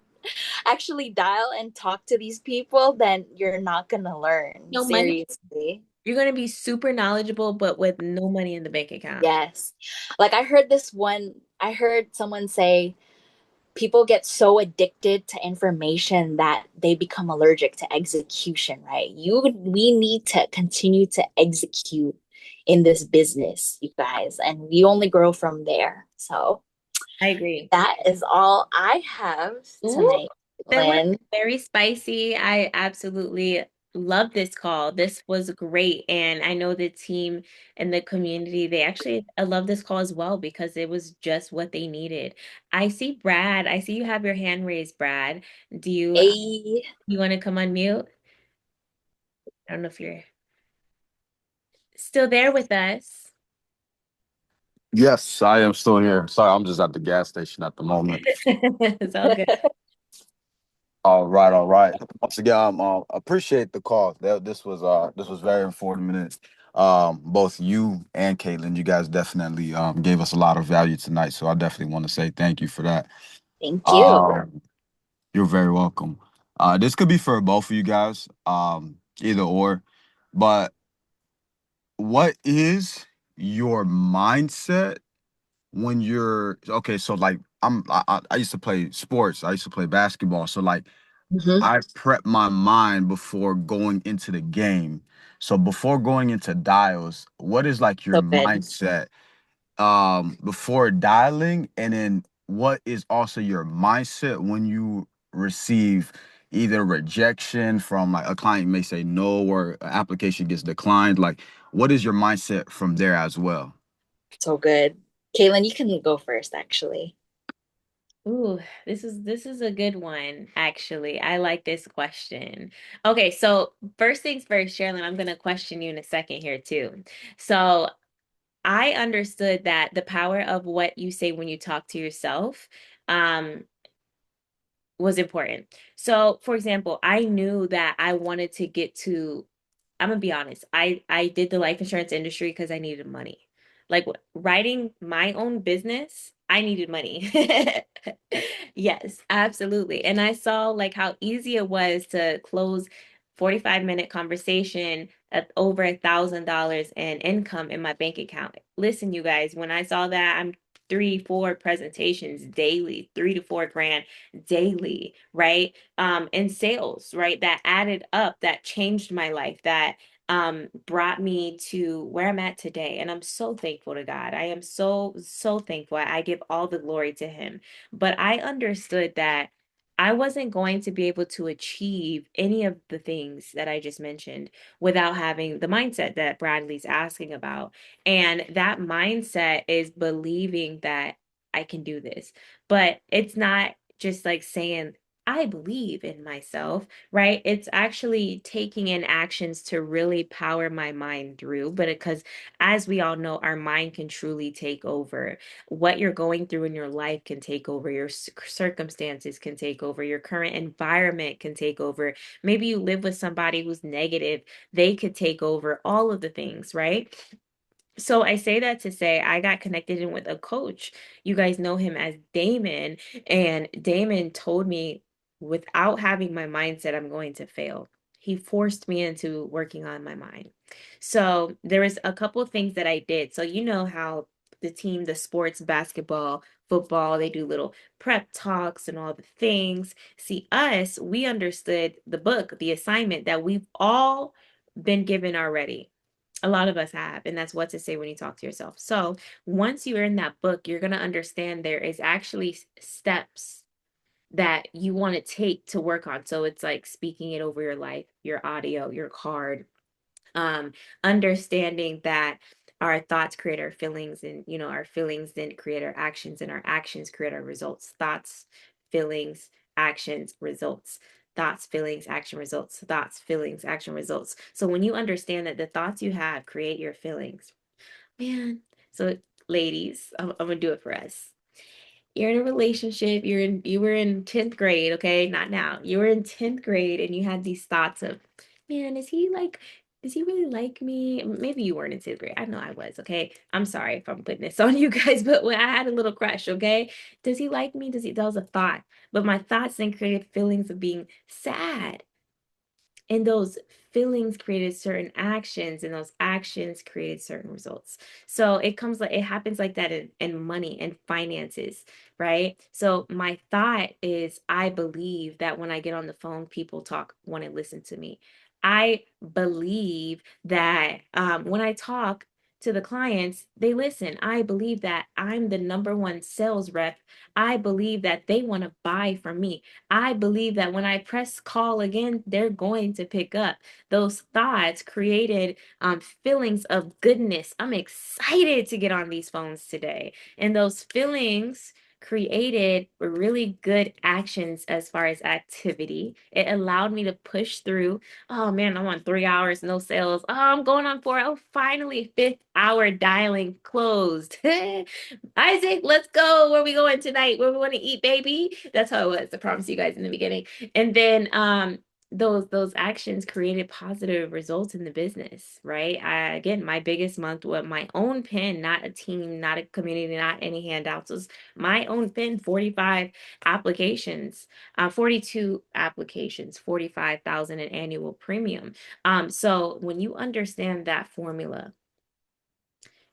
actually dial and talk to these people, then you're not gonna learn.
no money.
Seriously.
You're going to be super knowledgeable, but with no money in the bank account.
Yes. Like I heard someone say people get so addicted to information that they become allergic to execution, right? We need to continue to execute in this business, you guys, and we only grow from there. So
I agree.
that is all I have
Ooh,
tonight,
that was
Lynn.
very spicy. I absolutely love this call. This was great. And I know the team and the community, they actually I love this call as well because it was just what they needed. I see Brad. I see you have your hand raised, Brad. Do
A
you want to come on mute? I don't know if you're still there with us.
Yes, I am still here. Sorry, I'm just at the gas station at the moment.
It's all good.
All right, all right. Once again, appreciate the call. This was very informative. Both you and Caitlin, you guys definitely gave us a lot of value tonight. So I definitely want to say thank you for that.
Thank you.
You're very welcome. This could be for both of you guys, either or. But what is your mindset when you're okay? So like I used to play sports. I used to play basketball. So like
Hmm.
I prep my mind before going into the game. So before going into dials, what is like your
So good.
mindset before dialing, and then what is also your mindset when you receive either rejection from like a client may say no or an application gets declined, like what is your mindset from there as well?
So good. Caitlin, you can go first, actually.
Ooh, this is a good one, actually. I like this question. Okay, so first things first, Sherilyn, I'm gonna question you in a second here too. So I understood that the power of what you say when you talk to yourself, um, was important. So, for example, I knew that I wanted to get to, I'm gonna be honest, I did the life insurance industry because I needed money. Like writing my own business, I needed money. Yes, absolutely. And I saw like how easy it was to close 45-minute conversation at over $1,000 in income in my bank account. Listen, you guys, when I saw that, I'm 3, 4 presentations daily, 3 to 4 grand daily, right? In sales, right? That added up, that changed my life, that brought me to where I'm at today. And I'm so thankful to God. I am so, so thankful. I give all the glory to Him. But I understood that I wasn't going to be able to achieve any of the things that I just mentioned without having the mindset that Bradley's asking about. And that mindset is believing that I can do this. But it's not just like saying, I believe in myself, right? It's actually taking in actions to really power my mind through. But because, as we all know, our mind can truly take over. What you're going through in your life can take over, your circumstances can take over, your current environment can take over. Maybe you live with somebody who's negative, they could take over all of the things, right? So I say that to say I got connected in with a coach. You guys know him as Damon, and Damon told me without having my mindset, I'm going to fail. He forced me into working on my mind. So there was a couple of things that I did. So you know how the team, the sports, basketball, football, they do little prep talks and all the things. See, us, we understood the book, the assignment that we've all been given already. A lot of us have, and that's what to say when you talk to yourself. So once you're in that book, you're going to understand there is actually steps that you want to take to work on. So it's like speaking it over your life, your audio, your card, um, understanding that our thoughts create our feelings, and our feelings then create our actions, and our actions create our results. Thoughts, feelings, actions, results. Thoughts, feelings, action, results. Thoughts, feelings, action, results. So when you understand that the thoughts you have create your feelings, man. So ladies, I'm gonna do it for us. You're in a relationship, you were in 10th grade, okay? Not now. You were in 10th grade and you had these thoughts of, man, does he really like me? Maybe you weren't in 10th grade. I know I was, okay? I'm sorry if I'm putting this on you guys, but when I had a little crush, okay? Does he like me? That was a thought. But my thoughts then created feelings of being sad, and those feelings created certain actions, and those actions created certain results. So it happens like that in money and finances, right? So my thought is, I believe that when I get on the phone, people want to listen to me. I believe that when I talk to the clients, they listen. I believe that I'm the number one sales rep. I believe that they want to buy from me. I believe that when I press call again, they're going to pick up. Those thoughts created feelings of goodness. I'm excited to get on these phones today. And those feelings created really good actions as far as activity. It allowed me to push through. Oh man, I'm on 3 hours, no sales. Oh, I'm going on 4. Oh, finally, fifth hour dialing closed. Isaac, let's go. Where we going tonight? Where we want to eat, baby? That's how it was. I promise you guys in the beginning. And then those actions created positive results in the business, right? Again, my biggest month was my own pen, not a team, not a community, not any handouts. It was my own pen, 45 applications, 42 applications, 45,000 in annual premium. So when you understand that formula,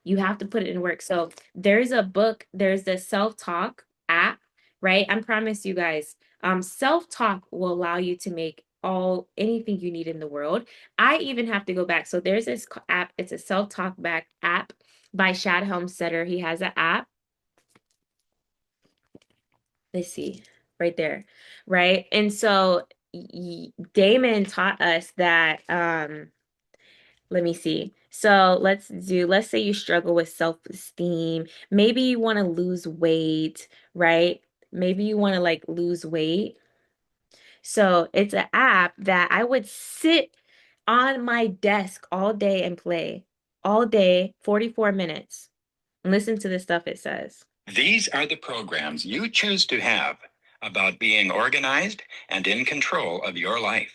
you have to put it in work. So there's a book, there's the self-talk app, right? I promise you guys, self-talk will allow you to make anything you need in the world. I even have to go back. So there's this app, it's a self-talk back app by Shad Helmstetter. He has an app. Let's see, right there, right? And so Damon taught us that let me see. So let's say you struggle with self-esteem. Maybe you want to lose weight, right? Maybe you want to like lose weight. So it's an app that I would sit on my desk all day and play. all day, 44 minutes. Listen to the stuff it says.
These are the programs you choose to have about being organized and in control of your life.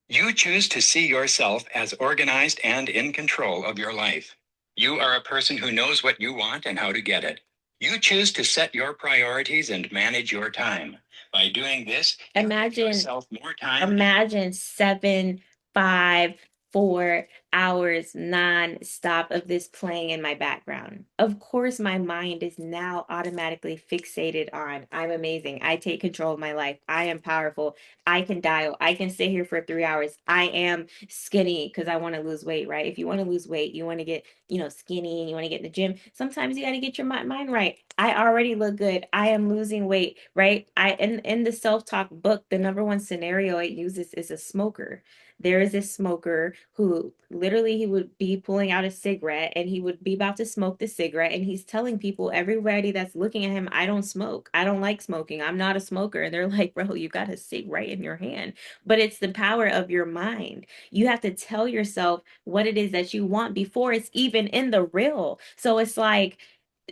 You choose to see yourself as organized and in control of your life. You are a person who knows what you want and how to get it. You choose to set your priorities and manage your time. By doing this, you give yourself more time.
Imagine 7, 5, 4 hours non-stop of this playing in my background. Of course, my mind is now automatically fixated on I'm amazing. I take control of my life. I am powerful. I can dial. I can sit here for 3 hours. I am skinny because I want to lose weight, right? If you want to lose weight, you want to get, skinny and you want to get in the gym. Sometimes you got to get your mind right. I already look good. I am losing weight, right? In the self-talk book, the number one scenario it uses is a smoker. There is a smoker who literally he would be pulling out a cigarette and he would be about to smoke the cigarette and he's telling people, everybody that's looking at him, I don't smoke. I don't like smoking. I'm not a smoker. And they're like, bro, you got a cigarette in your hand. But it's the power of your mind. You have to tell yourself what it is that you want before it's even in the real. So it's like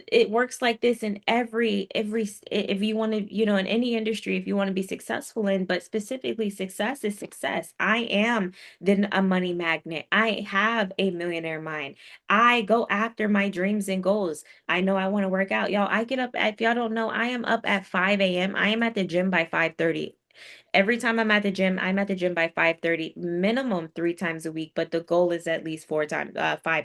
it works like this in every if you want to, in any industry, if you want to be successful in, but specifically success is success. I am then a money magnet. I have a millionaire mind. I go after my dreams and goals. I know I want to work out. Y'all, I get up at, if y'all don't know, I am up at 5 a.m. I am at the gym by 5:30. Every time I'm at the gym by 5:30, minimum 3 times a week, but the goal is at least 5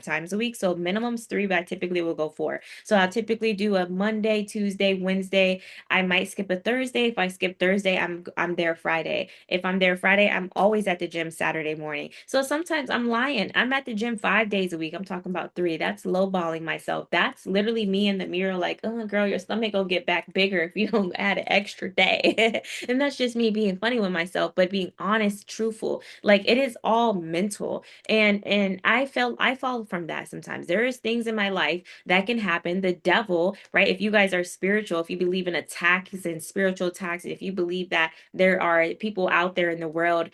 times a week. So minimum's three, but I typically will go four. So I'll typically do a Monday, Tuesday, Wednesday. I might skip a Thursday. If I skip Thursday, I'm there Friday. If I'm there Friday, I'm always at the gym Saturday morning. So sometimes I'm lying. I'm at the gym 5 days a week. I'm talking about three. That's lowballing myself. That's literally me in the mirror, like, oh girl, your stomach will get back bigger if you don't add an extra day. And that's just me being funny with myself, but being honest, truthful. Like it is all mental. And I fall from that sometimes. There is things in my life that can happen. The devil, right? If you guys are spiritual, if you believe in attacks and spiritual attacks, if you believe that there are people out there in the world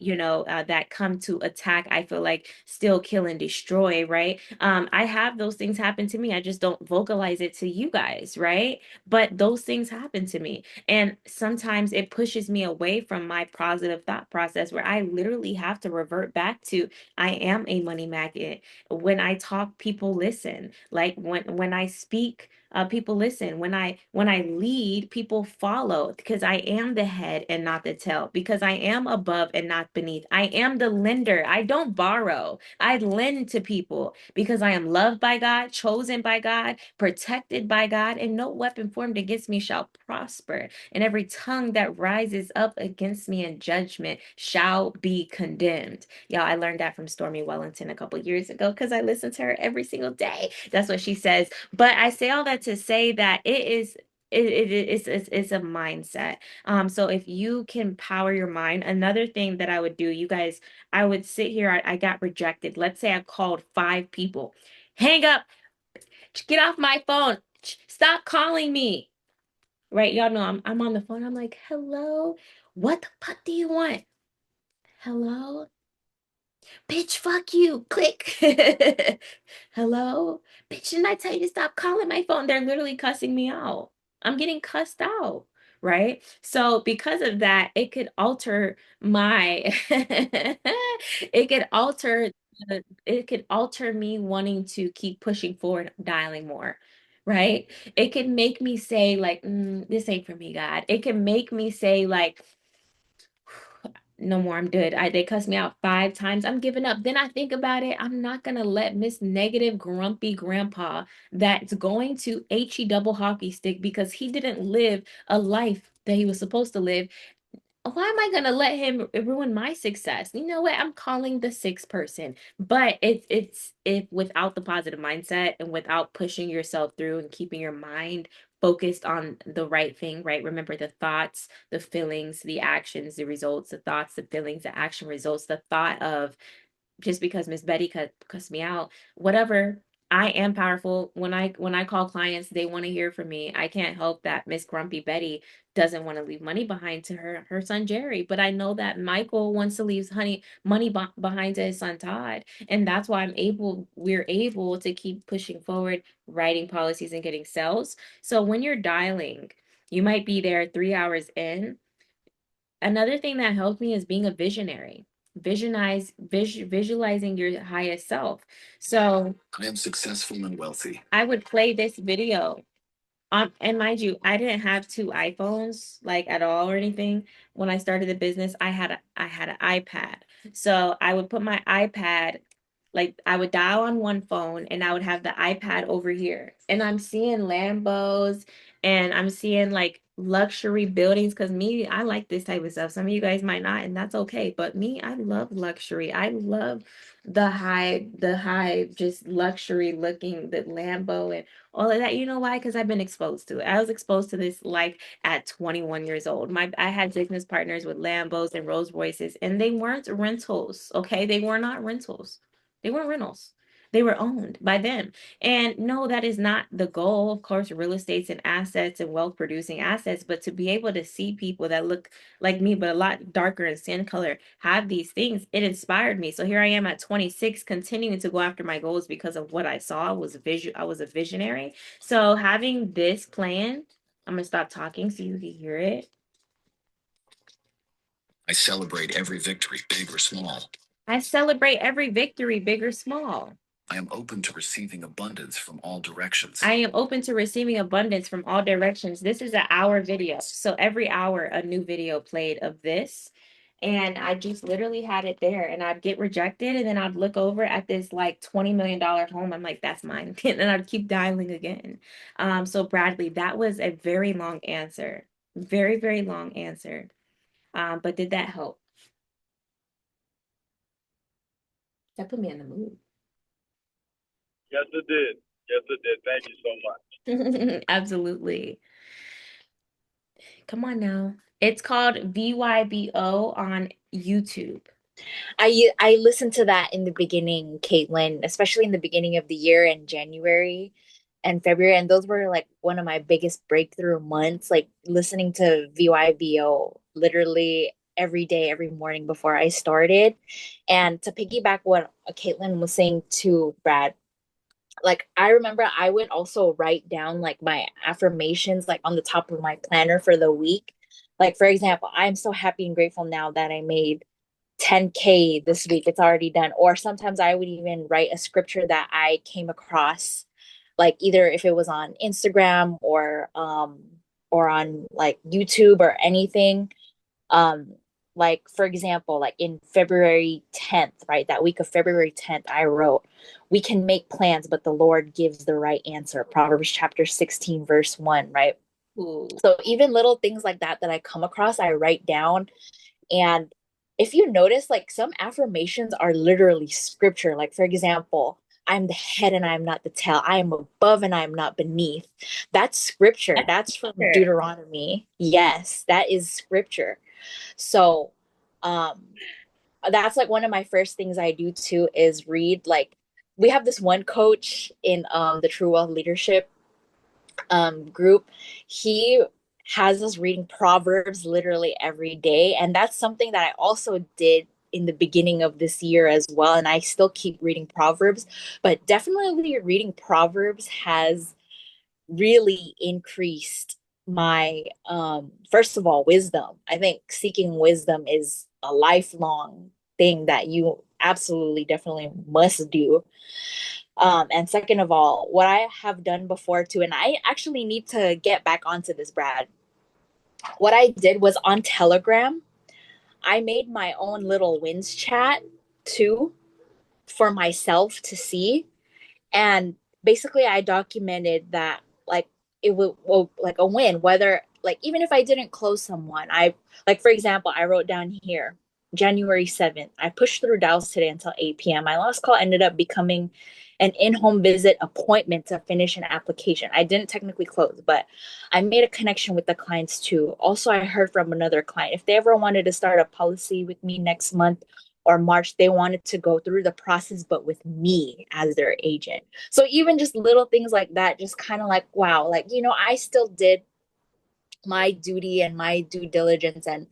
that come to attack, I feel like still kill and destroy, right? I have those things happen to me. I just don't vocalize it to you guys, right? But those things happen to me. And sometimes it pushes me away from my positive thought process where I literally have to revert back to I am a money magnet. When I talk, people listen. Like when I speak, people listen. When I lead, people follow because I am the head and not the tail, because I am above and not beneath. I am the lender. I don't borrow. I lend to people because I am loved by God, chosen by God, protected by God, and no weapon formed against me shall prosper. And every tongue that rises up against me in judgment shall be condemned. Y'all, I learned that from Stormy Wellington a couple years ago because I listen to her every single day. That's what she says. But I say all that to say that it's a mindset. So if you can power your mind, another thing that I would do, you guys, I would sit here, I got rejected. Let's say I called 5 people. Hang up, get off my phone. Stop calling me. Right? Y'all know I'm on the phone. I'm like, hello, what the fuck do you want? Hello? Bitch, fuck you. Click. Hello? Bitch, didn't I tell you to stop calling my phone? They're literally cussing me out. I'm getting cussed out, right? So because of that, it could alter my it could alter it could alter me wanting to keep pushing forward, dialing more. Right? It could make me say like, this ain't for me, God. It can make me say like, no more, I'm good. They cussed me out 5 times. I'm giving up. Then I think about it. I'm not gonna let Miss Negative Grumpy Grandpa that's going to HE double hockey stick because he didn't live a life that he was supposed to live. Why am I gonna let him ruin my success? You know what? I'm calling the sixth person. But it's if without the positive mindset and without pushing yourself through and keeping your mind focused on the right thing, right? Remember the thoughts, the feelings, the actions, the results, the thoughts, the feelings, the action results, the thought of just because Miss Betty cussed me out, whatever, I am powerful. When I call clients, they want to hear from me. I can't help that Miss Grumpy Betty doesn't want to leave money behind to her son Jerry, but I know that Michael wants to leave money behind to his son Todd, and that's why we're able to keep pushing forward, writing policies and getting sales. So when you're dialing, you might be there 3 hours in. Another thing that helped me is being a visionary. Visualizing your highest self. So
I am successful and wealthy.
I would play this video. And mind you, I didn't have two iPhones like at all or anything. When I started the business, I had an iPad. So I would put my iPad, like I would dial on one phone and I would have the iPad over here. And I'm seeing Lambos and I'm seeing like luxury buildings because me, I like this type of stuff. Some of you guys might not, and that's okay. But me, I love luxury. I love the high, just luxury looking, the Lambo and all of that. You know why? Because I've been exposed to it. I was exposed to this life at 21 years old. I had business partners with Lambos and Rolls Royces, and they weren't rentals. Okay, they were not rentals. They weren't rentals. They were owned by them. And no, that is not the goal. Of course, real estate's and assets and wealth producing assets, but to be able to see people that look like me, but a lot darker in skin color, have these things, it inspired me. So here I am at 26, continuing to go after my goals because of what I saw. I was a visionary. So having this plan, I'm gonna stop talking so you can hear it.
I celebrate every victory, big or small.
I celebrate every victory, big or small.
I am open to receiving abundance from all directions.
I am open to receiving abundance from all directions. This is an hour video. So every hour, a new video played of this. And I just literally had it there. And I'd get rejected. And then I'd look over at this like $20 million home. I'm like, that's mine. And then I'd keep dialing again. So Bradley, that was a very long answer. Very, very long answer. But did that help? That put me in the mood.
Yes, it did. Yes, it did. Thank you so much.
Absolutely. Come on now. It's called VYBO on YouTube.
I listened to that in the beginning, Caitlin, especially in the beginning of the year in January and February, and those were like one of my biggest breakthrough months. Like listening to VYBO literally every day, every morning before I started. And to piggyback what Caitlin was saying to Brad, like I remember I would also write down like my affirmations like on the top of my planner for the week. Like for example, I'm so happy and grateful now that I made 10K this week. It's already done. Or sometimes I would even write a scripture that I came across, like either if it was on Instagram or on like YouTube or anything. Um like for example, like in February 10th, right? That week of February 10th, I wrote, "We can make plans, but the Lord gives the right answer." Proverbs chapter 16, verse 1, right?
Ooh.
So even little things like that that I come across, I write down. And if you notice, like some affirmations are literally scripture. Like, for example, I'm the head and I'm not the tail. I am above and I am not beneath. That's scripture.
That's
That's from
fair.
Deuteronomy. Yes, that is scripture. So, um, that's like one of my first things I do too is read. Like, we have this one coach in the True Wealth Leadership group. He has us reading Proverbs literally every day. And that's something that I also did in the beginning of this year as well. And I still keep reading Proverbs, but definitely reading Proverbs has really increased my first of all wisdom. I think seeking wisdom is a lifelong thing that you absolutely definitely must do. And second of all, what I have done before too, and I actually need to get back onto this, Brad. What I did was on Telegram, I made my own little wins chat too for myself to see. And basically I documented that like it would well, like a win, whether like even if I didn't close someone, I like for example, I wrote down here January 7th, I pushed through Dallas today until 8 p.m. My last call ended up becoming an in-home visit appointment to finish an application. I didn't technically close, but I made a connection with the clients too. Also, I heard from another client if they ever wanted to start a policy with me next month or March, they wanted to go through the process, but with me as their agent. So even just little things like that, just kind of like, wow, like, I still did my duty and my due diligence and,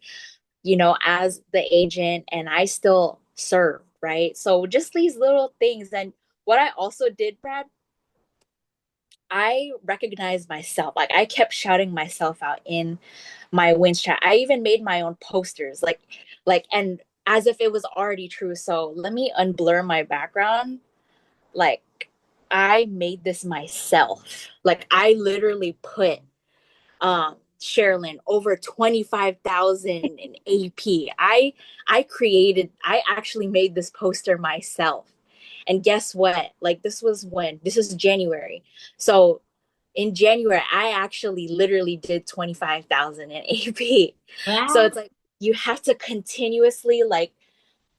as the agent, and I still serve, right? So just these little things. And what I also did, Brad, I recognized myself. Like I kept shouting myself out in my wins chat. I even made my own posters, and as if it was already true. So let me unblur my background. Like I made this myself. Like I literally put Charalyn over 25,000 in AP. I actually made this poster myself. And guess what? Like this is January. So in January, I actually literally did 25,000 in AP. So
Wow.
it's like you have to continuously like,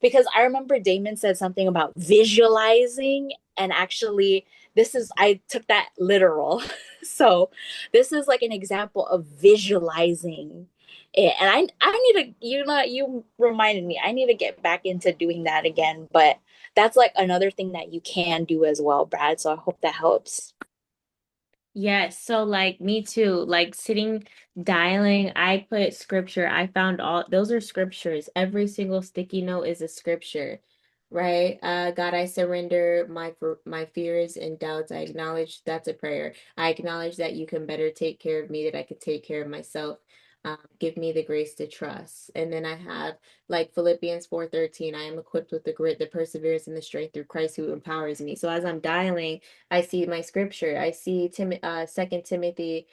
because I remember Damon said something about visualizing, and actually I took that literal. So this is like an example of visualizing it. And I need to, you reminded me, I need to get back into doing that again. But that's like another thing that you can do as well, Brad. So I hope that helps.
Yes, so like me too, like sitting dialing, I put scripture. I found all those are scriptures. Every single sticky note is a scripture, right? God, I surrender my fears and doubts. I acknowledge that's a prayer. I acknowledge that you can better take care of me, that I could take care of myself. Give me the grace to trust. And then I have like Philippians 4:13, I am equipped with the grit, the perseverance, and the strength through Christ who empowers me. So as I'm dialing, I see my scripture. I see 2 Timothy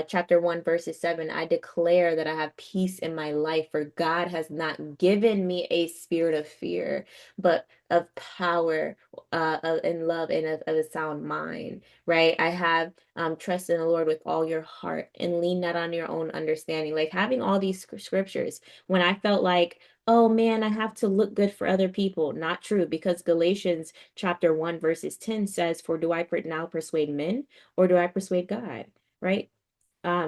chapter 1 verses 7. I declare that I have peace in my life, for God has not given me a spirit of fear, but of power, and love, and of a sound mind, right? I have trust in the Lord with all your heart and lean not on your own understanding. Like having all these scriptures when I felt like, oh man, I have to look good for other people. Not true, because Galatians chapter 1 verses 10 says, for do I now persuade men, or do I persuade God? Right?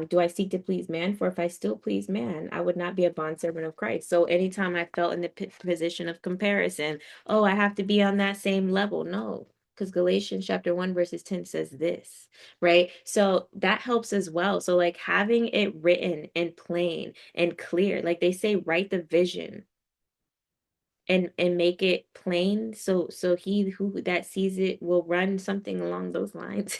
Do I seek to please man? For if I still please man, I would not be a bondservant of Christ. So anytime I felt in the position of comparison, oh, I have to be on that same level. No, because Galatians chapter 1 verses 10 says this, right? So that helps as well. So like having it written and plain and clear, like they say, write the vision and make it plain, so he who that sees it will run, something along those lines.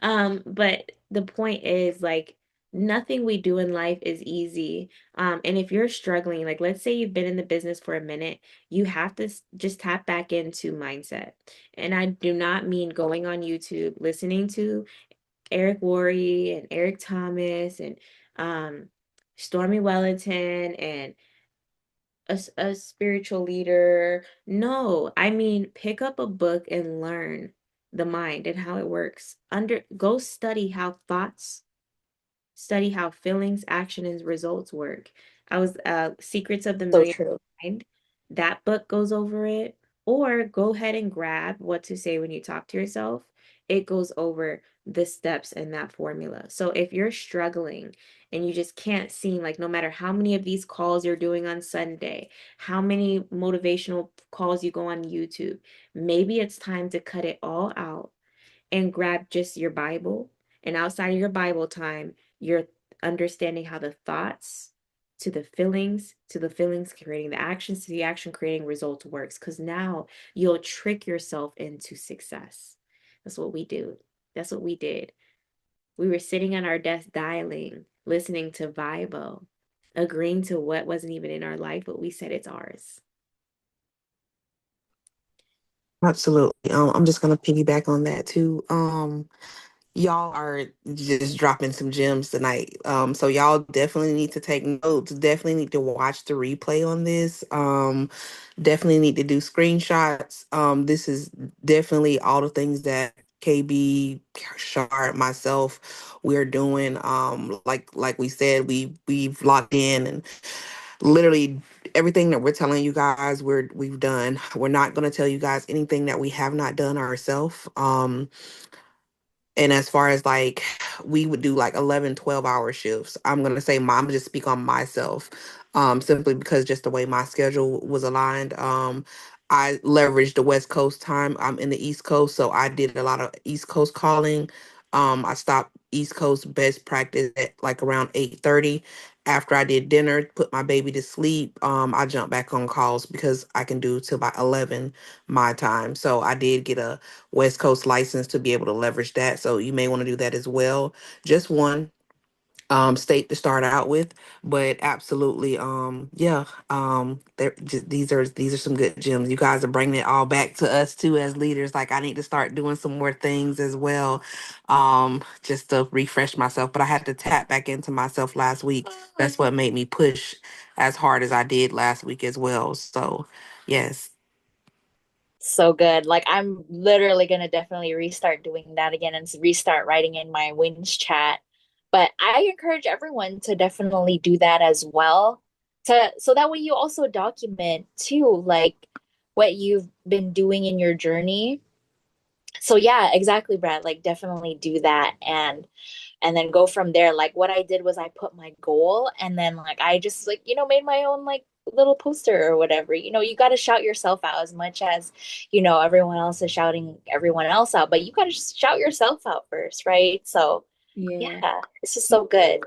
But the point is, like, nothing we do in life is easy. And if you're struggling, like let's say you've been in the business for a minute, you have to just tap back into mindset. And I do not mean going on YouTube listening to Eric Worre and Eric Thomas and Stormy Wellington and a spiritual leader. No, I mean, pick up a book and learn the mind and how it works. Go study how thoughts, study how feelings, action, and results work. I was Secrets of the
So
Millionaire
true.
Mind. That book goes over it. Or go ahead and grab What to Say When You Talk to Yourself. It goes over the steps in that formula. So if you're struggling and you just can't seem, like, no matter how many of these calls you're doing on Sunday, how many motivational calls you go on YouTube, maybe it's time to cut it all out and grab just your Bible. And outside of your Bible time, you're understanding how the thoughts to the feelings creating the actions, to the action creating results works. Because now you'll trick yourself into success. That's what we do. That's what we did. We were sitting on our desk dialing, listening to Vibo, agreeing to what wasn't even in our life, but we said it's ours.
Absolutely. I'm just gonna piggyback on that too. Y'all are just dropping some gems tonight. So y'all definitely need to take notes. Definitely need to watch the replay on this. Definitely need to do screenshots. This is definitely all the things that KB, Shard, myself, we're doing. Like we said, we've locked in, and literally everything that we're telling you guys, we've done. We're not gonna tell you guys anything that we have not done ourselves. And as far as like, we would do like 11, 12 hour shifts. I'm going to say, mom, just speak on myself, simply because just the way my schedule was aligned. I leveraged the West Coast time. I'm in the East Coast, so I did a lot of East Coast calling. I stopped East Coast best practice at like around 8:30. After I did dinner, put my baby to sleep, I jumped back on calls because I can do till about 11 my time. So I did get a West Coast license to be able to leverage that. So you may want to do that as well. Just one state to start out with, but absolutely, yeah, these are some good gems. You guys are bringing it all back to us too as leaders. Like, I need to start doing some more things as well, just to refresh myself. But I had to tap back into myself last week. That's what made me push as hard as I did last week as well. So yes.
So good. Like I'm literally gonna definitely restart doing that again and restart writing in my wins chat. But I encourage everyone to definitely do that as well. To so that way you also document too, like what you've been doing in your journey. So yeah, exactly, Brad. Like definitely do that and then go from there. Like what I did was I put my goal and then like I just like, made my own like little poster or whatever. You got to shout yourself out as much as, everyone else is shouting everyone else out, but you got to shout yourself out first, right? So,
Yeah.
yeah, this is so good.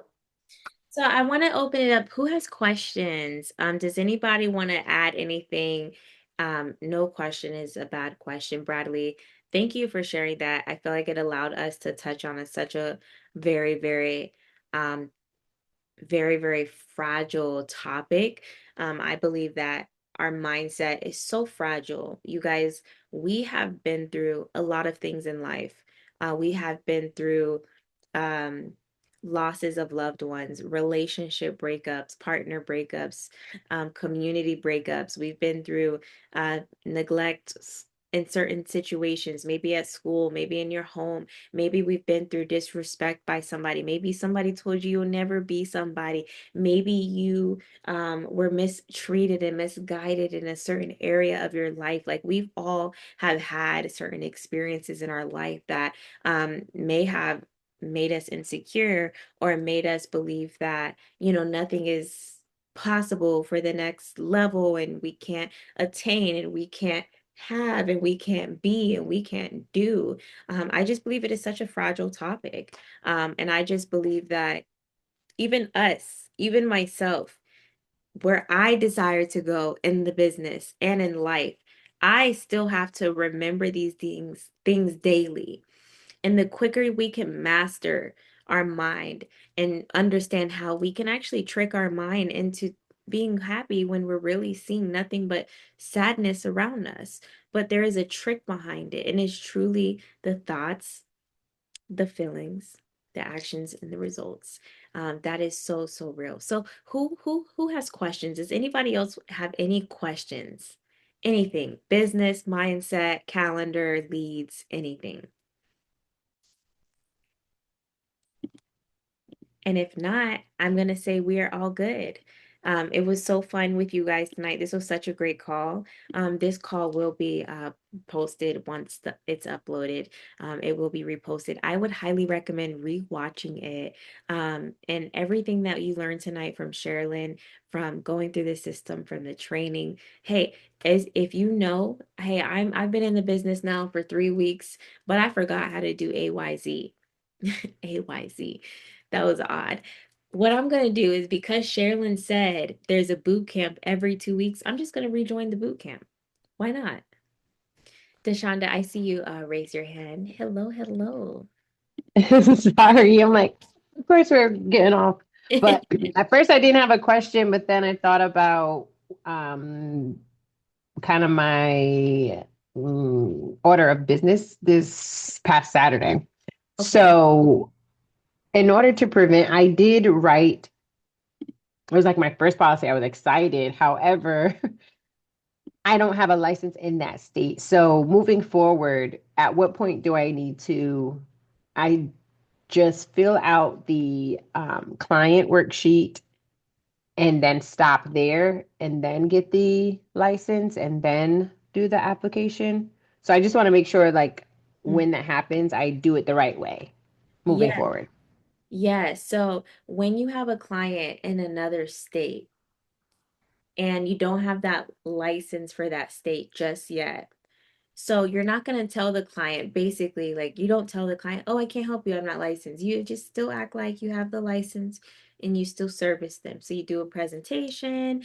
So I want to open it up. Who has questions? Does anybody want to add anything? No question is a bad question. Bradley, thank you for sharing that. I feel like it allowed us to touch on such a very, very um, very, very fragile topic. I believe that our mindset is so fragile. You guys, we have been through a lot of things in life. We have been through um, losses of loved ones, relationship breakups, partner breakups, community breakups. We've been through neglect in certain situations, maybe at school, maybe in your home. Maybe we've been through disrespect by somebody. Maybe somebody told you you'll never be somebody. Maybe you were mistreated and misguided in a certain area of your life. Like we've all have had certain experiences in our life that may have made us insecure or made us believe that, nothing is possible for the next level and we can't attain and we can't have and we can't be and we can't do. I just believe it is such a fragile topic. And I just believe that even us, even myself, where I desire to go in the business and in life, I still have to remember things daily. And the quicker we can master our mind and understand how we can actually trick our mind into being happy when we're really seeing nothing but sadness around us. But there is a trick behind it, and it's truly the thoughts, the feelings, the actions, and the results. That is so, so real. So who has questions? Does anybody else have any questions? Anything, business, mindset, calendar, leads, anything. And if not, I'm going to say we are all good. It was so fun with you guys tonight. This was such a great call. This call will be posted once it's uploaded. It will be reposted. I would highly recommend rewatching it. And everything that you learned tonight from Charalyn, from going through the system, from the training. Hey, as if hey, I've been in the business now for 3 weeks, but I forgot how to do AYZ. AYZ. That was odd. What I'm going to do is because Sherilyn said there's a boot camp every 2 weeks, I'm just going to rejoin the boot camp. Why not? Deshonda, I see you raise your hand. Hello, hello.
Sorry, I'm like, of course we're getting off. But at first I didn't have a question, but then I thought about um kind of my order of business this past Saturday.
Okay.
So in order to prevent, I did write, it was like my first policy. I was excited. However, I don't have a license in that state. So moving forward, at what point do I need to, I just fill out the client worksheet and then stop there and then get the license and then do the application. So I just want to make sure like
Mm.
when that happens, I do it the right way moving
Yeah.
forward.
Yeah. So when you have a client in another state and you don't have that license for that state just yet, so you're not going to tell the client, basically, like you don't tell the client, oh, I can't help you, I'm not licensed. You just still act like you have the license and you still service them. So you do a presentation.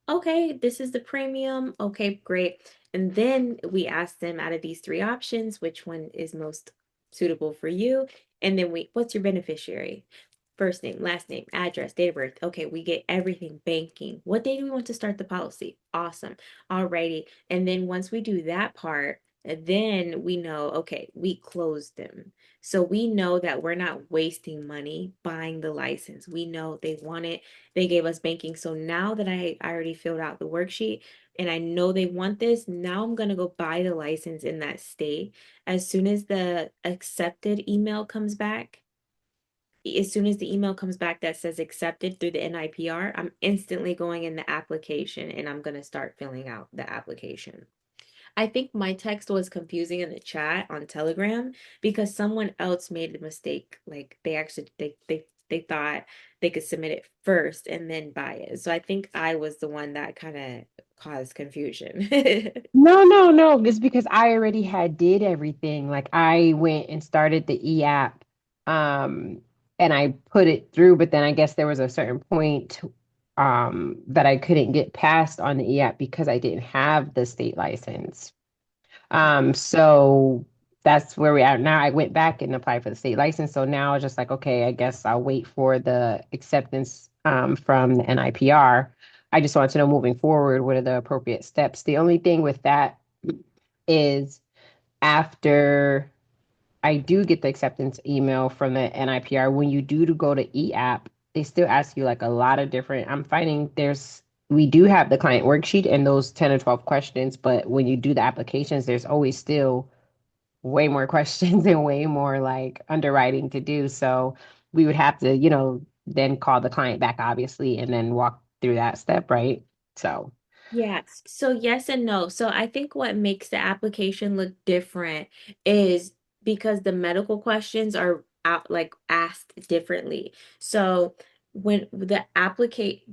Okay, this is the premium. Okay, great. And then we ask them, out of these three options, which one is most suitable for you? And then what's your beneficiary? First name, last name, address, date of birth. Okay, we get everything, banking. What day do we want to start the policy? Awesome. Alrighty. And then once we do that part, then we know, okay, we closed them. So we know that we're not wasting money buying the license. We know they want it. They gave us banking. So now that I already filled out the worksheet and I know they want this, now I'm going to go buy the license in that state. As soon as the accepted email comes back, as soon as the email comes back that says accepted through the NIPR, I'm instantly going in the application and I'm going to start filling out the application. I think my text was confusing in the chat on Telegram because someone else made the mistake. Like they actually they thought they could submit it first and then buy it. So I think I was the one that kind of caused confusion.
No, no, no. It's because I already had did everything. Like I went and started the e-app, um, and I put it through, but then I guess there was a certain point that I couldn't get past on the e-app because I didn't have the state license. So that's where we are now. I went back and applied for the state license. So now it's just like, okay, I guess I'll wait for the acceptance from the NIPR. I just want to know moving forward, what are the appropriate steps? The only thing with that is after I do get the acceptance email from the NIPR, when you do to go to e-app, they still ask you like a lot of different, I'm finding we do have the client worksheet and those 10 or 12 questions, but when you do the applications, there's always still way more questions and way more like underwriting to do. So we would have to, then call the client back, obviously, and then walk through that step, right? So,
Yes. So yes and no. So I think what makes the application look different is because the medical questions are out like asked differently. So when the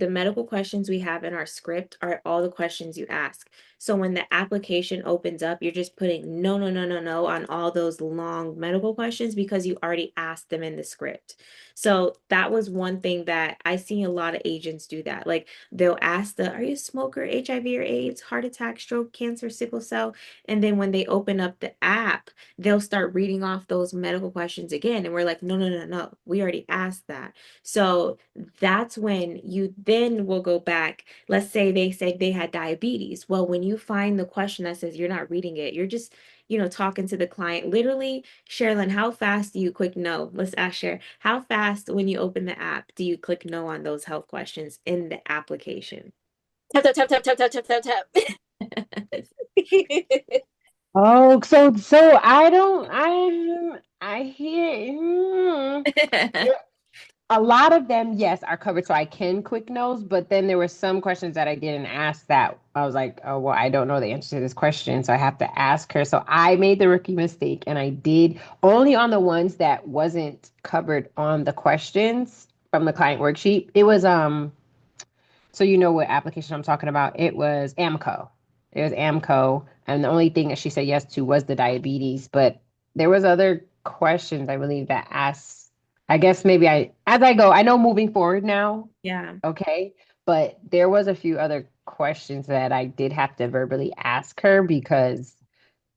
medical questions we have in our script are all the questions you ask. So when the application opens up, you're just putting no, no, no, no, no on all those long medical questions because you already asked them in the script. So that was one thing that I see a lot of agents do that. Like they'll ask are you a smoker, HIV or AIDS, heart attack, stroke, cancer, sickle cell? And then when they open up the app, they'll start reading off those medical questions again. And we're like, no, no, no, no, we already asked that. So that's when you then will go back. Let's say they said they had diabetes. Well, when you find the question that says you're not reading it, you're just talking to the client. Literally, Charalyn, how fast do you click no? Let's ask Cher, how fast when you open the app do you click no on those health questions in the application?
Tap tap tap tap tap tap tap tap tap.
oh, so I hear a lot of them, yes, are covered, so I can quick notes. But then there were some questions that I didn't ask that I was like, oh, well, I don't know the answer to this question, so I have to ask her. So I made the rookie mistake, and I did only on the ones that wasn't covered on the questions from the client worksheet. It was so you know what application I'm talking about. It was AMCO. It was AMCO, and the only thing that she said yes to was the diabetes. But there was other questions I believe that asked. I guess maybe as I go, I know moving forward now.
Yeah.
Okay, but there was a few other questions that I did have to verbally ask her because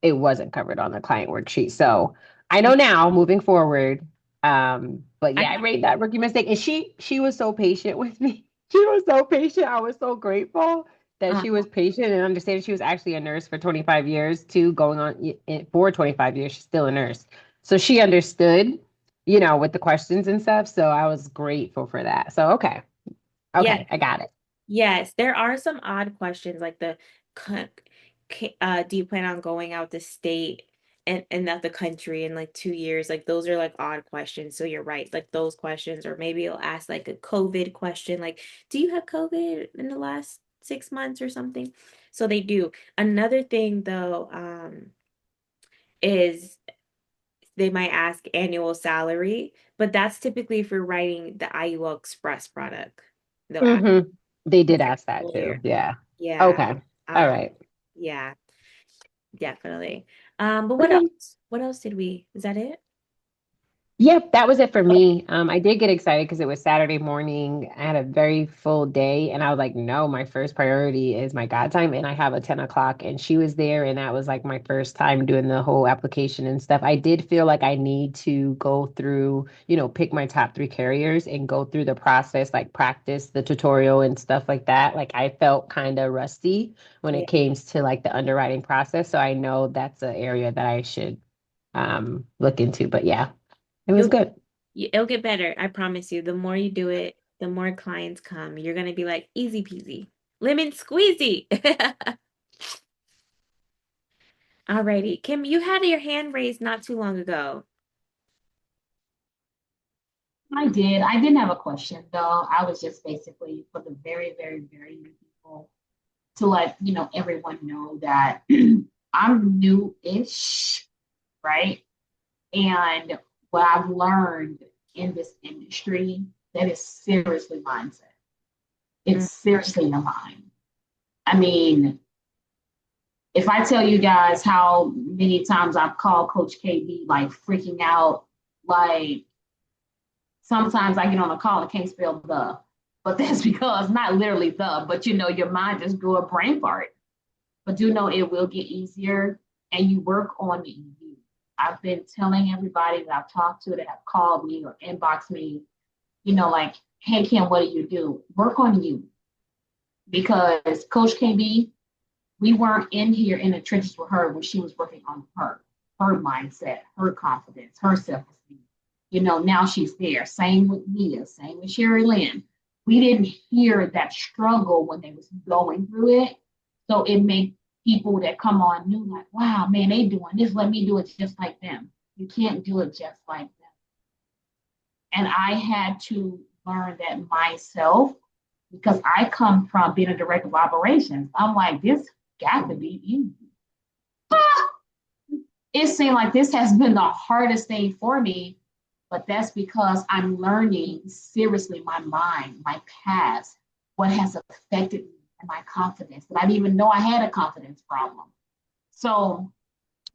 it wasn't covered on the client worksheet. So I know now moving forward. But
I
yeah, I
got
made that rookie mistake. And she was so patient with me. She was so patient. I was so grateful that
uh,
she was patient and understanding. She was actually a nurse for 25 years too, going on for 25 years. She's still a nurse. So she understood, with the questions and stuff. So I was grateful for that. So okay.
yeah.
Okay, I got it.
Yes, there are some odd questions like co- do you plan on going out the state and not the country in like 2 years? Like those are like odd questions. So you're right, like those questions, or maybe it'll ask like a COVID question, like, do you have COVID in the last 6 months or something? So they do. Another thing though, is they might ask annual salary, but that's typically for writing the IUL Express product. They'll ask
Mm-hmm. They
for
did
your
ask that too.
employer.
Yeah.
Yeah.
Okay. All
Um,
right.
yeah, definitely. But what
Okay.
else? What else did we? Is that it?
Yep, that was it for me. I did get excited because it was Saturday morning. I had a very full day, and I was like, no, my first priority is my God time, and I have a 10 o'clock, and she was there, and that was like my first time doing the whole application and stuff. I did feel like I need to go through, pick my top three carriers and go through the process, like practice the tutorial and stuff like that. Like I felt kind of rusty when
Yeah.
it came to like the underwriting process, so I know that's an area that I should look into. But yeah. It was
You'll
good.
it'll get better. I promise you. The more you do it, the more clients come. You're gonna be like easy peasy, lemon squeezy. Alrighty. Kim, you had your hand raised not too long ago.
I did. I didn't have a question though. I was just basically for the very, very, very new people to let everyone know that I'm new-ish, right? And what I've learned in this industry that is seriously mindset.
Mm,
It's seriously the mind. I mean, if I tell you guys how many times I've called Coach KB like freaking out, like sometimes I get on a call and can't spell the, but that's because not literally the, but your mind just do a brain fart. But do know it will get easier and you work on you. I've been telling everybody that I've talked to that have called me or inboxed me, like, hey Kim, what do you do? Work on you. Because Coach KB, we weren't in here in the trenches with her when she was working on her mindset, her confidence, her self-esteem. Now she's there. Same with Mia, same with Charalyn. We didn't hear that struggle when they was going through it. So it made people that come on new like, wow, man, they doing this. Let me do it just like them. You can't do it just like them. And I had to learn that myself because I come from being a director of operations. I'm like, this got to be easy. It seemed like this has been the hardest thing for me, but that's because I'm learning seriously my mind, my past, what has affected me and my confidence. And I didn't even know I had a confidence problem. So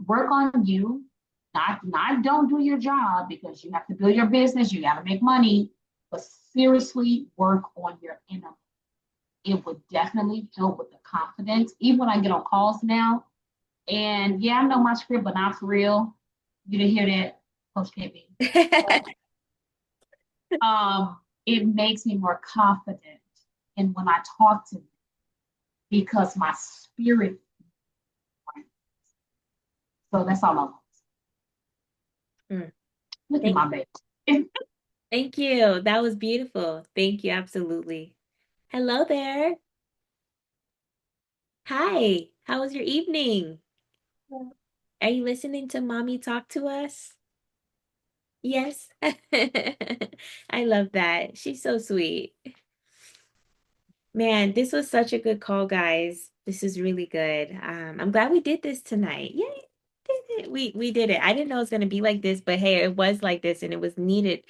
work on you, not don't do your job because you have to build your business, you got to make money, but seriously work on your inner. It would definitely help with the confidence. Even when I get on calls now, and yeah, I know my script, but not for real. You didn't hear that, Coach KB. It makes me more confident in when I talk to them because my spirit. So that's all I want.
mm.
Look at
Thank,
my baby.
thank you. That was beautiful. Thank you. Absolutely. Hello there. Hi. How was your evening? Are you listening to mommy talk to us? Yes. I love that. She's so sweet. Man, this was such a good call, guys. This is really good. I'm glad we did this tonight. Yay, did it. We did it. I didn't know it was gonna be like this, but hey, it was like this and it was needed.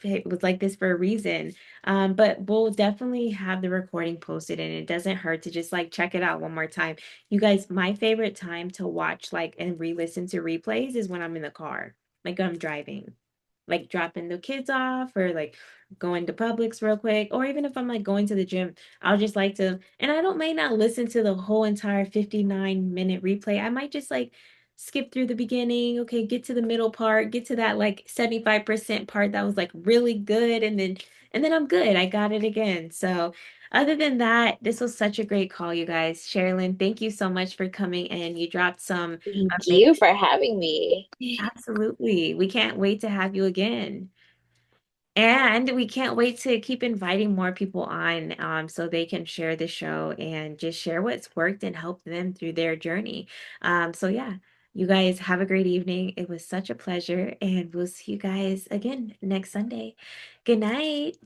It was like this for a reason. But we'll definitely have the recording posted and it doesn't hurt to just like check it out one more time. You guys, my favorite time to watch like and re-listen to replays is when I'm in the car, like I'm driving, like dropping the kids off or like going to Publix real quick, or even if I'm like going to the gym, I'll just like to, and I don't may not listen to the whole entire 59-minute replay. I might just like skip through the beginning, okay, get to the middle part, get to that like 75% part that was like really good, and then I'm good. I got it again. So other than that, this was such a great call, you guys. Charalyn, thank you so much for coming in. You dropped some
Thank
amazing,
you for having me.
absolutely. We can't wait to have you again. And we can't wait to keep inviting more people on so they can share the show and just share what's worked and help them through their journey. So, yeah, you guys have a great evening. It was such a pleasure. And we'll see you guys again next Sunday. Good night.